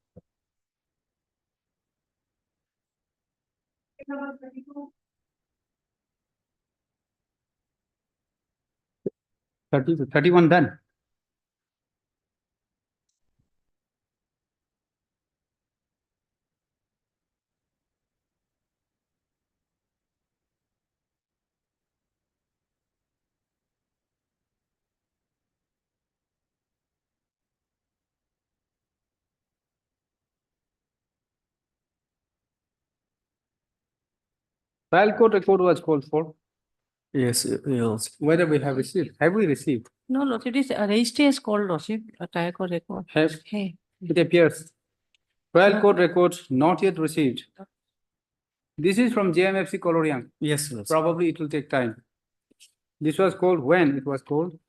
31 done. Trial court record was called for. Yes, yes. Whether we have received. Have we received? No, Lordship, this registry is called Lordship, a trial court record. Have. Hey. It appears. Trial court record not yet received. This is from JMFC Colorian. Yes, yes. Probably it will take time. This was called when it was called.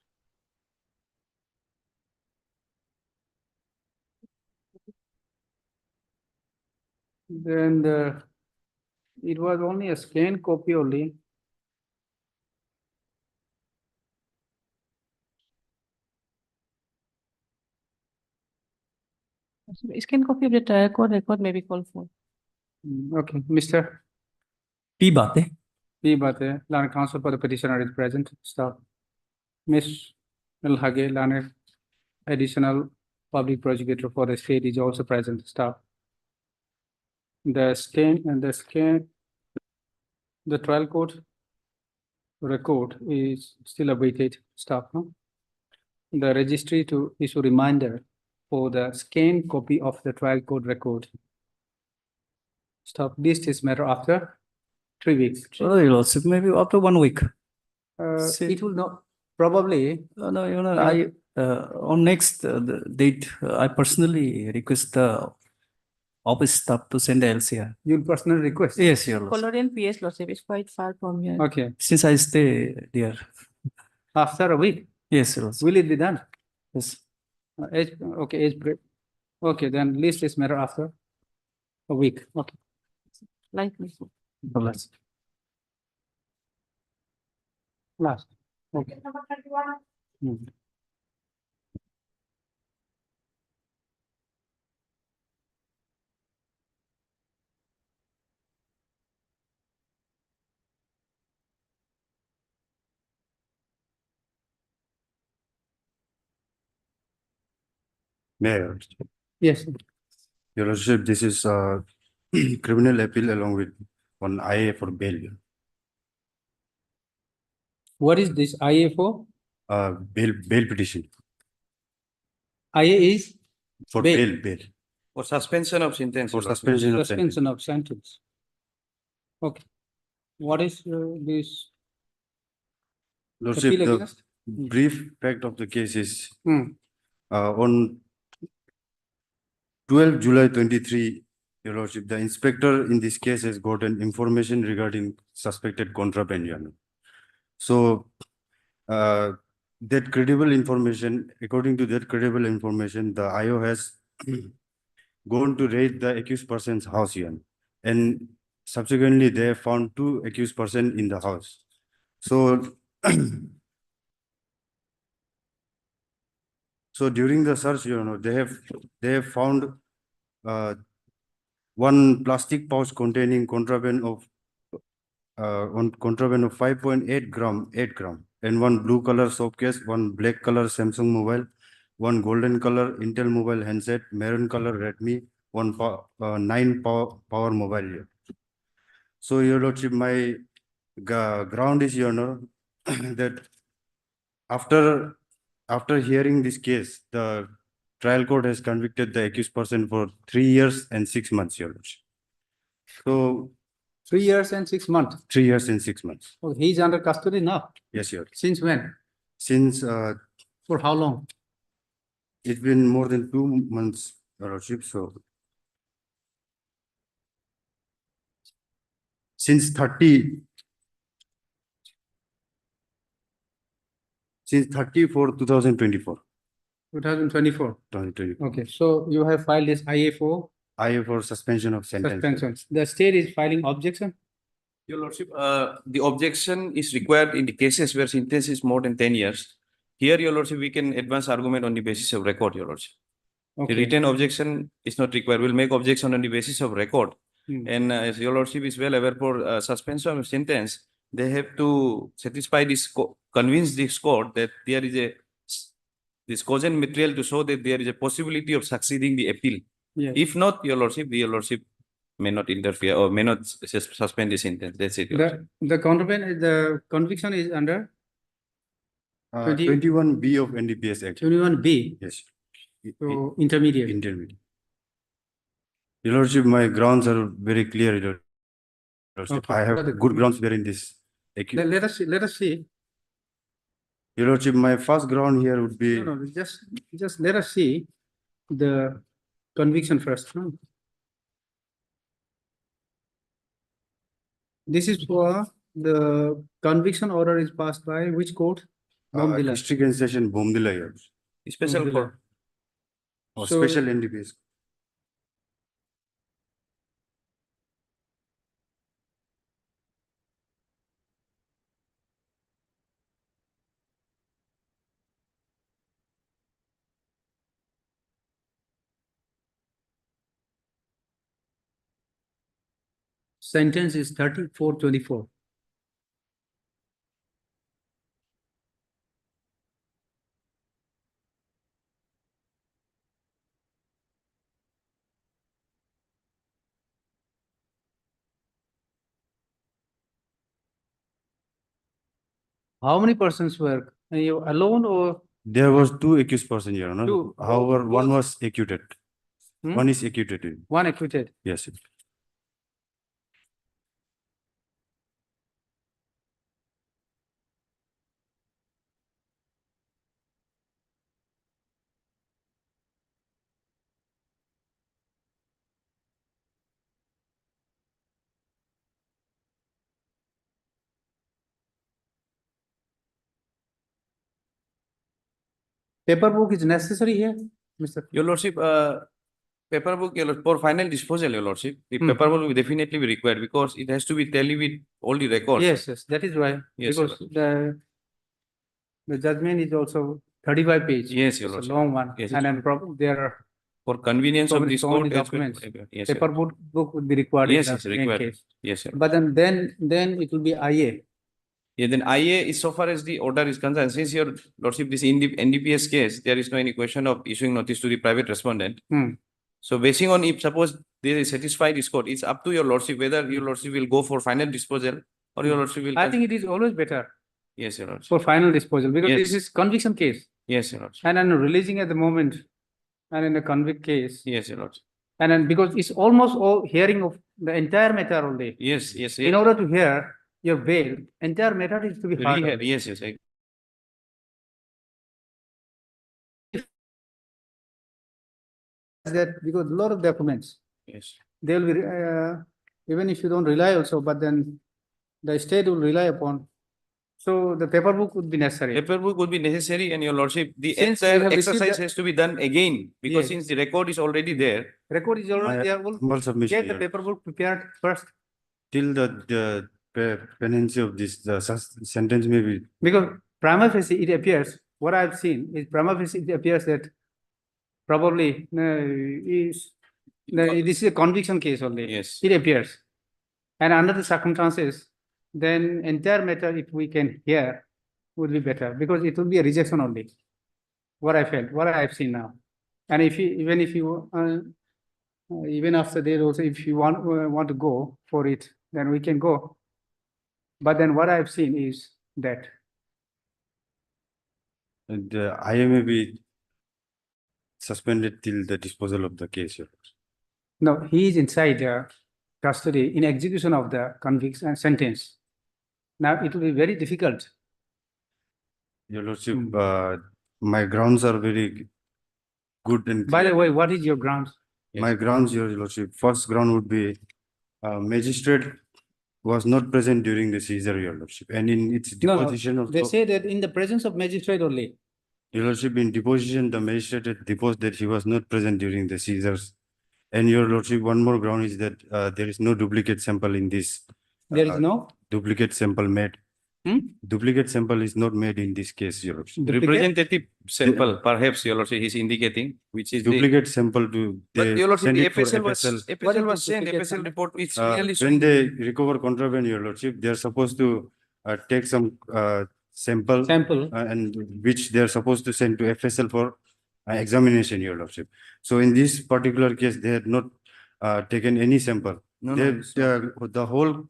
Then it was only a scanned copy only. Scan copy of the trial court record may be called for. Okay, Mr. P. Bate. P. Bate, Learned Counsel for the petitioner is present. Stop. Ms. Milhage, Learned Additional Public Prosecutor for the state is also present. Stop. The trial court record is still awaited. Stop. No? The registry to issue reminder for the scanned copy of the trial court record. Stop. This is matter after 3 weeks. Oh, you'll also maybe after 1 week. It will not probably. No, you know, I on next the date, I personally request the office staff to send the LCR. You'll personally request? Yes, your lordship. Colorian PS Lordship is quite far from here. Okay. Since I stay there. After a week? Yes, your lordship. Will it be done? Yes. Age break. Okay, then list is matter after a week. Okay. Likely. Last. Last. Okay. Mayor, Yes. Your Lordship, this is criminal appeal along with one IA for bail. What is this IA for? Bail petition IA is for bail. bail. For suspension of sentence. For Your Lordship. suspension of sentence. Suspension of sentence. Okay. What is this Lordship, appeal the against? brief fact of the case is Hmm. on 12 July 23, Your Lordship, the inspector in this case has gotten information regarding suspected contraband. Your Honor. So that credible information, according to that credible information, the IO has gone to raid the accused person's house, Your Honor. And subsequently they have found 2 accused person in the house. So so during the search, they have found one plastic pouch containing contraband of 5.8 gram, 8 gram, and one blue color soap case, one black color Samsung mobile, one golden color Intel mobile handset, maroon color Redmi, one 9 power mobile. So, Your Lordship, my ground is, Your Honor, that after hearing this case, the trial court has convicted the accused person for 3 years and 6 months, Your Lordship. So 3 years and 6 months. 3 years and 6 months. Oh, he's under custody now. Yes, Your Lordship. Since when? Since For how long? it's been more than 2 months, Your Lordship. So since 34 2024. 2024. 2024. Okay, so you have filed this IA for for suspension of sentence. suspensions. The state is filing objection. Your Lordship, the objection is required in the cases where sentence is more than 10 years. Here, Your Lordship, we can advance argument on the basis of record, Your Lordship. Okay. The written objection is not required. We'll make objection on the basis of record. Hmm. And as Your Lordship is well aware, for suspension of sentence, they have to satisfy this, convince this court that there is this cogent material to show that there is a possibility of succeeding the appeal. Yes. If not, Your Lordship, may not interfere or may not suspend the sentence. That's it. Your Lordship. The conviction is under 21B of NDPS Act. 21B. Yes. So intermediate. Intermediate. Your Lordship, my grounds are very clear, Your Lordship. Okay. I have good grounds wherein this. Let us see. Your Lordship, my first ground here would be. No, just let us see the conviction first. No? This is for the conviction order is passed by which court? Bomdila. District and Session Bomdila, Your Lordship. Special Bomdila. court. Or So- special NDPS. Sentence is 3424. How many persons were you alone or There was 2 accused person, Your Honor. Two. However, one was acquitted. Hmm? One is acquitted. one acquitted? Yes. Paper book is necessary here, Mr. Your Lordship, paper book, Your Lordship, for final disposal, Your Lordship, the Hmm. paper book will definitely be required because it has to be tally with all the records. Yes, that is why. Yes, Because Your the judgment is also 35 page. Yes, Your It's a Lordship. long one. Yes, And yes. then there are For convenience so of many this so many court. as well. documents. Yes, Your Paper book would be required Yes, in yes, the required. case. Yes, Your But then it will be IA. Yeah, then IA is so far as the order is concerned, since Your Lordship, this NDPS case, there is no any question of issuing notice to the private respondent. Hmm. So basing on if suppose they satisfy this court, it's up to Your Lordship whether Your Lordship will go for final disposal or Your Lordship will. I think it is always better Yes, Your Lordship. for final disposal because Yes. this is conviction case. Yes, Your Lordship. And then releasing at the moment and in a convict case. Yes, Your Lordship. And then because it's almost all hearing of the entire matter only. Yes, yes, In yes. order to hear your bail, entire matter is to be heard. Yes, yes, I that because a lot of documents, Yes. they will be, even if you don't rely also, but then the state will rely upon. So the paper book would be necessary. Paper book would be necessary, and your lordship, the Since we entire have received exercise the- has to be done again, because Yes. since the record is already there. Record is already there. We'll Humble submission get the here. paper book prepared first. Till the pendency of this, the sentence may be. Because prima facie, it appears, what I've seen is prima facie, it appears that probably this is a conviction case only. Yes. It appears. And under the circumstances, then entire matter, if we can hear, would be better because it will be a rejection only. What I felt, what I have seen now. And if you, even if you, even after that also, if you want to go for it, then we can go. But then what I've seen is that. The IA may be suspended till the disposal of the case. Your Lordship. No, he is inside custody in execution of the conviction and sentence. Now it will be very difficult. Your Lordship, my grounds are very good and. By the way, what is your grounds? My grounds, Your Lordship, first ground would be magistrate was not present during the seizure, Your Lordship, and in its No, deposition also. they say that in the presence of magistrate only. Your Lordship, in deposition, the magistrate had deposed that he was not present during the seizures. And Your Lordship, one more ground is that there is no duplicate sample in this. There is no? Duplicate sample made. Duplicate sample is not made in this case, Your Lordship. Representative sample, perhaps, your lordship, is indicating, which is Duplicate sample to. But they your lordship, send the it for FSL was, FSL. FSL was sent, FSL report, which clearly When shows. they recover contraband, Your Lordship, they are supposed to take some sample. And which they are supposed to send to FSL for examination, Your Lordship. So in this particular case, they had not taken any sample. No, They, no, the whole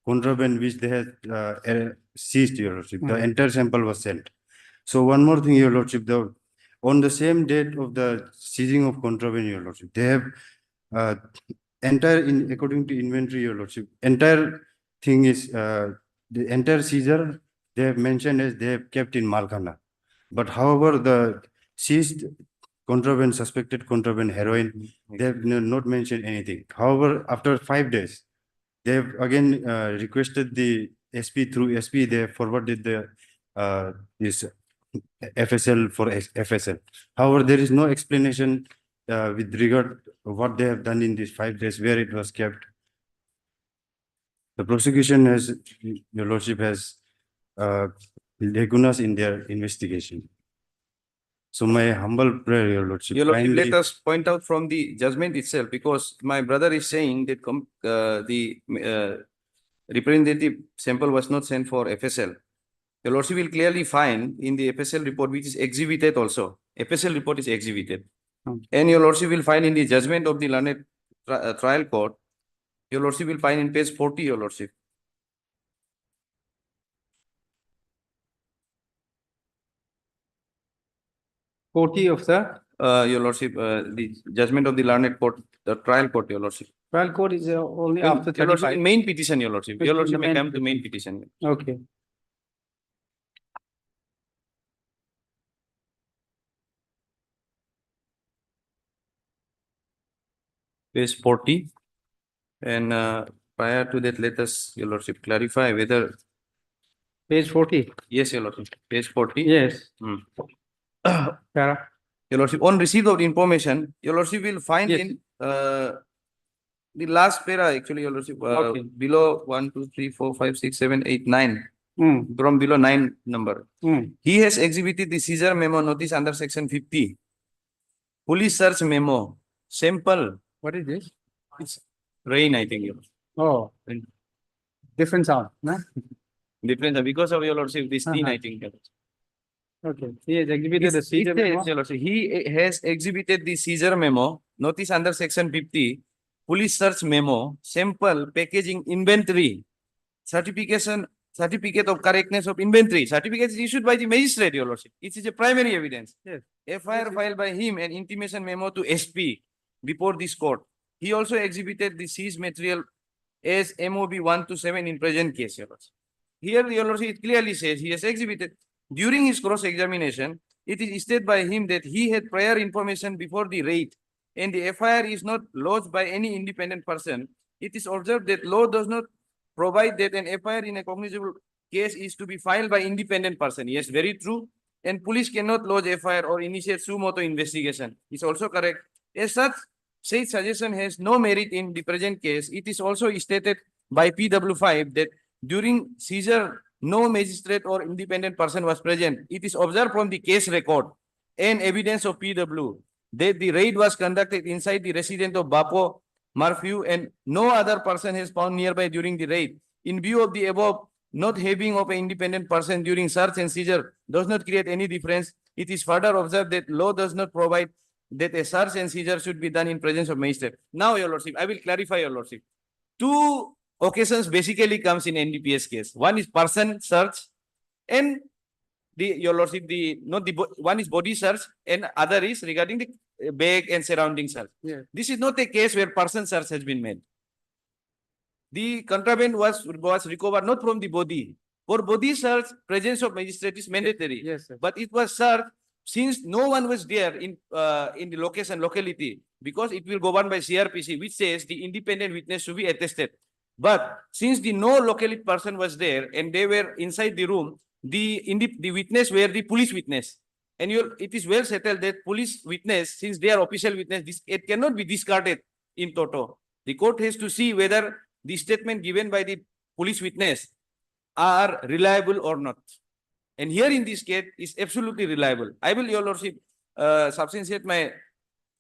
contraband which they had seized, Your Lordship, the entire sample was sent. So one more thing, Your Lordship, on the same date of the seizing of contraband, Your Lordship, they have according to inventory, Your Lordship, entire thing is the entire seizure they have mentioned as they have kept in Malkhana. But however, the seized contraband, suspected contraband, heroin, they have not mentioned anything. However, after 5 days, they have again requested the SP through SP, they have forwarded the this FSL for FSL. However, there is no explanation with regard to what they have done in these 5 days, where it was kept. The prosecution has, Your Lordship, has lacunas in their investigation. So my humble prayer, Your Lordship. Your lordship, kindly- let us point out from the judgment itself, because my brother is saying that the representative sample was not sent for FSL. Your lordship will clearly find in the FSL report, which is exhibited also. FSL report is exhibited. And your lordship will find in the judgment of the learned trial court, your lordship will find in page 40, your lordship. Of the Your lordship, the judgment of the learned court, the trial court, your lordship. trial court is only after Your lordship, 35. main petition, your lordship. Your lordship may come to main petition. Okay. Page 40. And prior to that, let us, your lordship, clarify whether. Page 40. Yes, your lordship, page 40. Yes. Your lordship, on receipt of the information, your lordship will find in the last para, actually, your lordship, below 1, 2, 3, 4, 5, 6, 7, 8, 9. From below 9 number. He has exhibited the seizure memo notice under section 50. Police search memo, sample. What is this? It's rain, I think. Oh, different sound, no? Different, because of your lordship, this thing, I think. Okay, he has exhibited the seizure memo. He has exhibited the seizure memo, notice under section 50, police search memo, sample, packaging, inventory, certificate of correctness of inventory. Certificate is issued by the magistrate, your lordship. It is a primary evidence. Yes. FIR filed by him and intimation memo to SP before this court. He also exhibited the seized material as MOB 127 in present case, your lordship. Here, your lordship, it clearly says he has exhibited. During his cross-examination, it is stated by him that he had prior information before the raid and the FIR is not lodged by any independent person, it is observed that law does not provide that an FIR in a cognizable case is to be filed by independent person. Yes, very true. And police cannot lodge FIR or initiate suo motu investigation. It's also correct. As such, said suggestion has no merit in the present case. It is also stated by PW5 that during seizure, no magistrate or independent person was present. It is observed from the case record and evidence of PW that the raid was conducted inside the residence of Bapo Marfiu and no other person has found nearby during the raid. In view of the above, not having of an independent person during search and seizure does not create any difference. It is further observed that law does not provide that a search and seizure should be done in presence of magistrate. Now, Your Lordship, I will clarify, Your Lordship. Two occasions basically comes in NDPS case. One is person search and Your Lordship, one is body search and other is regarding the bag and surrounding search. Yeah. This is not a case where person search has been made. The contraband was recovered not from the body. For body search, presence of magistrate is mandatory. Yes, sir. But it was searched since no one was there in the locality, because it will govern by CRPC, which says the independent witness should be attested. But since the no locality person was there and they were inside the room, the witness were the police witness. And it is well settled that police witness, since they are official witness, it cannot be discarded in toto. The court has to see whether the statement given by the police witness are reliable or not. And here in this case is absolutely reliable. I will, Your Lordship, substantiate my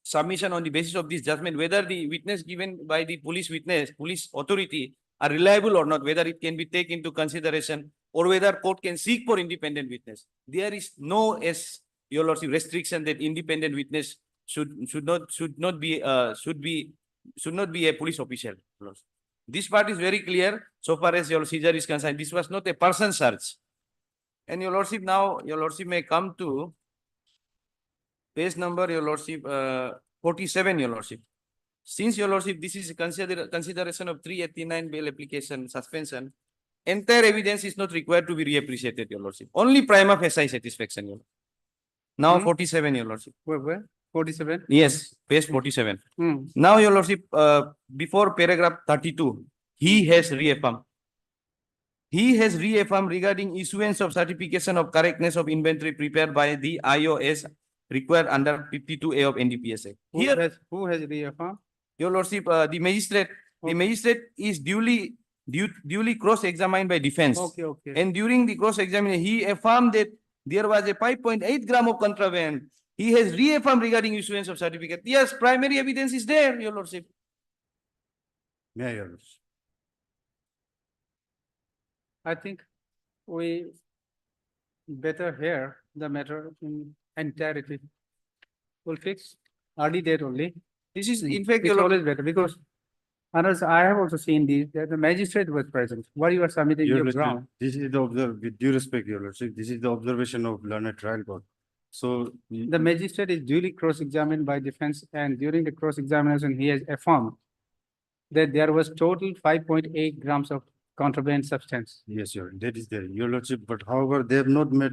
submission on the basis of this judgment, whether the witness given by the police authority are reliable or not, whether it can be taken into consideration or whether court can seek for independent witness. There is no, as Your Lordship, restriction that independent witness should not be a police official. This part is very clear so far as your seizure is concerned. This was not a person search. And Your Lordship, now Your Lordship may come to page number, Your Lordship, 47, Your Lordship. Since Your Lordship, this is consideration of 389 bail application suspension, entire evidence is not required to be reappreciated, Your Lordship. Only prima facie satisfaction, Your Lordship. Now 47, Your Lordship. Where? 47? Yes, page 47. Hmm. Now, Your Lordship, before paragraph 32, he has reaffirmed. He has reaffirmed regarding issuance of certification of correctness of inventory prepared by the IOS required under 52A of NDPS Act. Who has reaffirmed? Your Lordship, the magistrate, the magistrate is duly cross-examined by defense. Okay. And during the cross-examination, he affirmed that there was a 5.8 gram of contraband. He has reaffirmed regarding issuance of certificate. Yes, primary evidence is there, Your Lordship. Yeah, Your Lordship. I think we better hear the matter in entirety. We'll fix early date only. This is, in fact, It's Your always better because others, I have also seen these, that the magistrate was present. What you are submitting Your your Lordship, ground. this is the with due respect, Your Lordship, this is the observation of learned trial court. So The magistrate is duly cross-examined by defense and during the cross-examination, he has affirmed that there was total 5.8 grams of contraband substance. yes, that is there, Your Lordship, but however, they have not met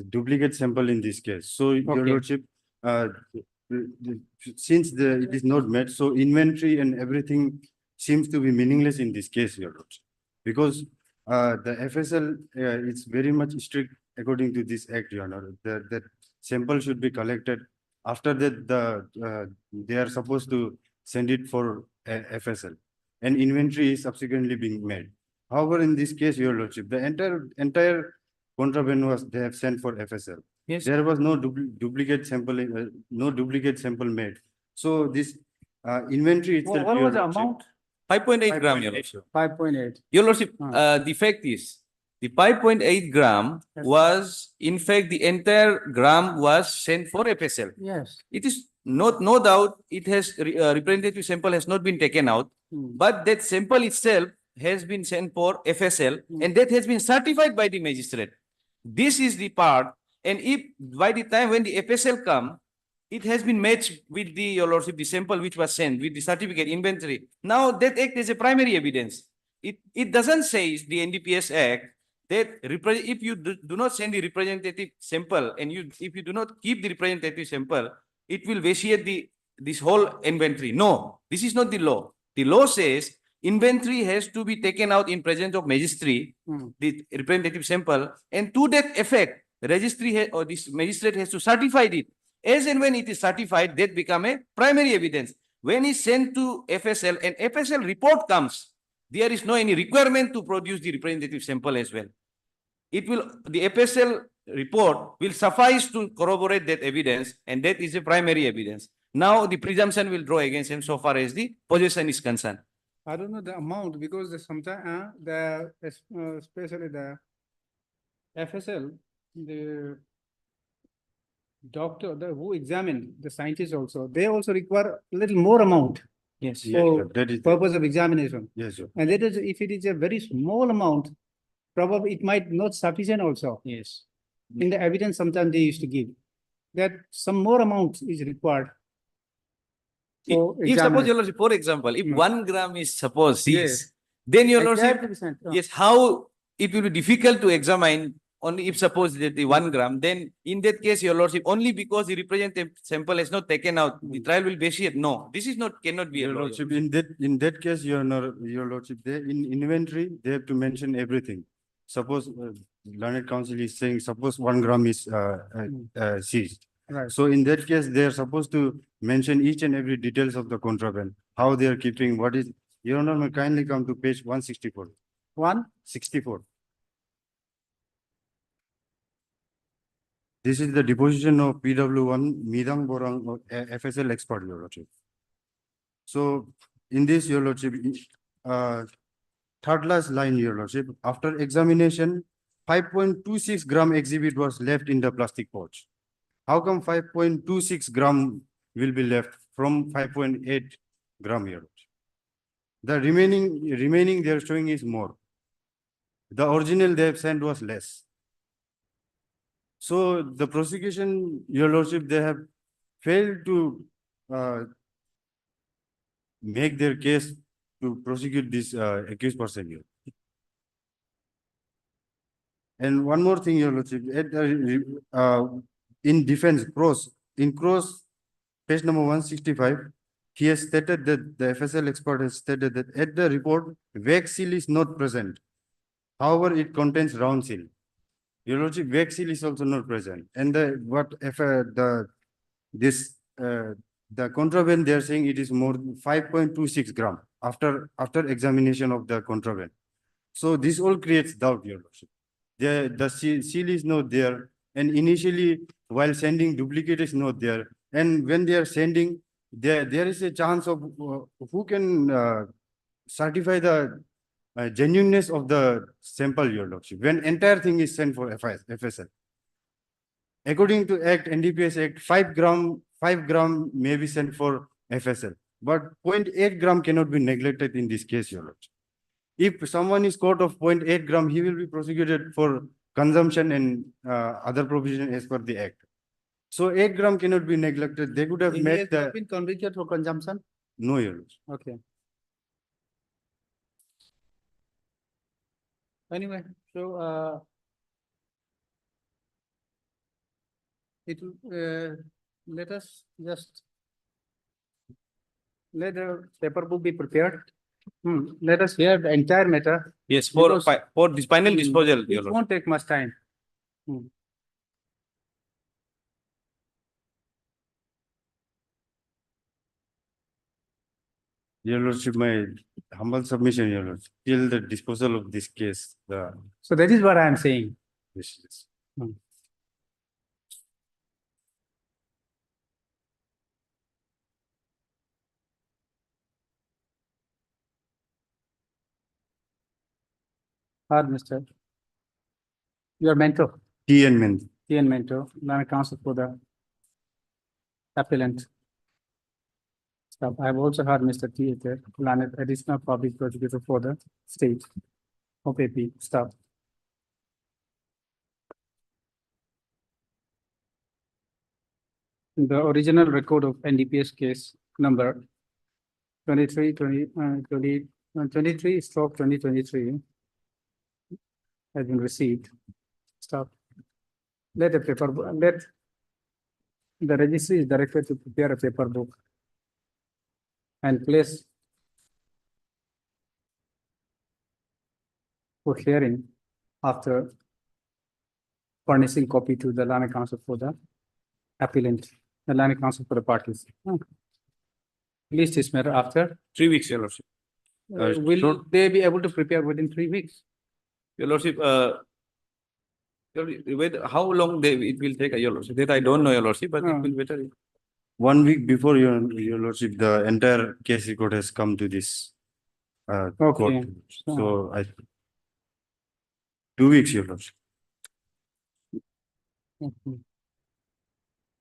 duplicate sample in this case. So Your Okay. Lordship, since it is not met, so inventory and everything seems to be meaningless in this case, Your Lordship. Because the FSL is very much strict according to this act, Your Honor, that sample should be collected. After that, they are supposed to send it for FSL, and inventory is subsequently being made. However, in this case, Your Lordship, the entire contraband was they have sent for FSL. Yes. There was no duplicate sampling, no duplicate sample made. So this inventory itself. What Your was the Lordship, amount? 5.8 gram, Your Lordship. 5.8. Your Lordship, the fact is, the 5.8 gram was, in fact, the entire gram was sent for FSL. Yes. It is no doubt it has representative sample has not been taken out, but that sample itself has been sent for FSL and that has been certified by the magistrate. This is the part, and if by the time when the FSL come, it has been matched with the, Your Lordship, the sample which was sent with the certificate inventory. Now that act is a primary evidence. It doesn't say the NDPS Act that if you do not send the representative sample and if you do not keep the representative sample, it will vitiate the this whole inventory. No, this is not the law. The law says inventory has to be taken out in presence of magistrate, the representative sample, and to that effect, registry or this magistrate has to certify it. As and when it is certified, that become a primary evidence. When it's sent to FSL and FSL report comes, there is no any requirement to produce the representative sample as well. It will, the FSL report will suffice to corroborate that evidence, and that is a primary evidence. Now the presumption will draw against him so far as the possession is concerned. I don't know the amount because sometimes especially the FSL, the doctor, who examined the scientists also, they also require a little more amount. Yes. For that is purpose of examination. Yes, sir. And that is, if it is a very small amount, probably it might not sufficient also. Yes. In the evidence, sometimes they used to give that some more amount is required. If suppose, Your Lordship, for example, if 1 gram is suppose seized, Yes. then Your It has Lordship, to be sent, yes, how it will be difficult to examine only if suppose that the 1 gram, then in that case, Your Lordship, only because the representative sample is not taken out, the trial will vitiate. No, this is not, cannot be a Your law. Lordship, in that case, Your Lordship, they in inventory, they have to mention everything. Suppose learned counsel is saying, suppose 1 gram is seized. Right. So in that case, they are supposed to mention each and every details of the contraband, how they are keeping, what is. Your Honor, may kindly come to page 164. 164. This is the deposition of PW1 Midang Borang FSL expert, Your Lordship. So in this, Your Lordship, third last line, Your Lordship, after examination, 5.26 gram exhibit was left in the plastic pouch. How come 5.26 gram will be left from 5.8 gram, Your Lordship? The remaining they are showing is more. The original they have sent was less. So the prosecution, Your Lordship, they have failed to make their case to prosecute this accused person here. And one more thing, Your Lordship, in defense, cross, page number 165, he has stated that the FSL expert has stated that at the report, wax seal is not present. However, it contains round seal. Your Lordship, wax seal is also not present. And the contraband, they are saying it is more 5.26 gram after examination of the contraband. So this all creates doubt, Your Lordship. The seal is not there, and initially while sending duplicate is not there, and when they are sending, there is a chance of who can certify the genuineness of the sample, Your Lordship, when entire thing is sent for FSL. According to Act, NDPS Act, 5 gram may be sent for FSL, but 0.8 gram cannot be neglected in this case, Your Lordship. If someone is caught of 0.8 gram, he will be prosecuted for consumption and other provision as per the Act. So 8 gram cannot be neglected. They could have met the. Been convicted for consumption? No, Your Lordship. Okay. Anyway, so it will let us just let the paper book be prepared. Let us hear the entire matter. Yes, for this final disposal, Your It Lordship. won't take much time. Your Lordship, my humble submission, Your Lordship, till the disposal of this case, So that is what I am saying. Yes. Hard, Mr. Your mentor. TN Mentor. TN mentor, learned counsel for the appellant. Stop. I have also heard Mr. T. Learned additional public prosecutor for the state. OPP. Stop. The original record of NDPS case number 23/2023 has been received. Stop. Let the registry is directed to prepare a paper book and place for hearing after furnishing copy to the land council for the appellant, the land council for the parties. List this matter after. 3 weeks, Your Lordship. Will they be able to prepare within 3 weeks? Your Lordship, how long it will take, Your Lordship? That I don't know, Your Lordship, but it will be better. 1 week before your lordship, the entire case record has come to this court. Okay. So 2 weeks, your lordship. Okay.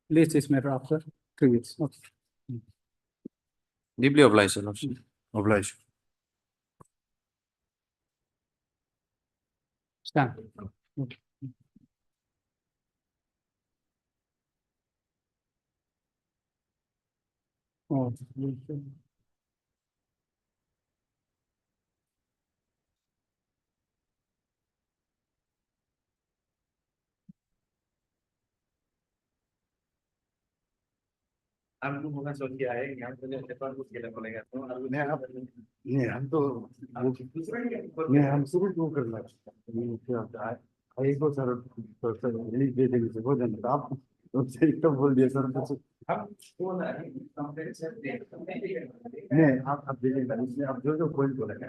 List this matter after 3 weeks. Okay. Deeply obliged, Your Lordship. Obliged. Stand. Okay. Oh. नहीं हम तो नहीं हम शुरू क्यों करना आएगा sir release they देंगे सर हो जाएगा आप सही तो बोल दिया सर नहीं आप दे देंगे आप जो पॉइंट बोलेंगे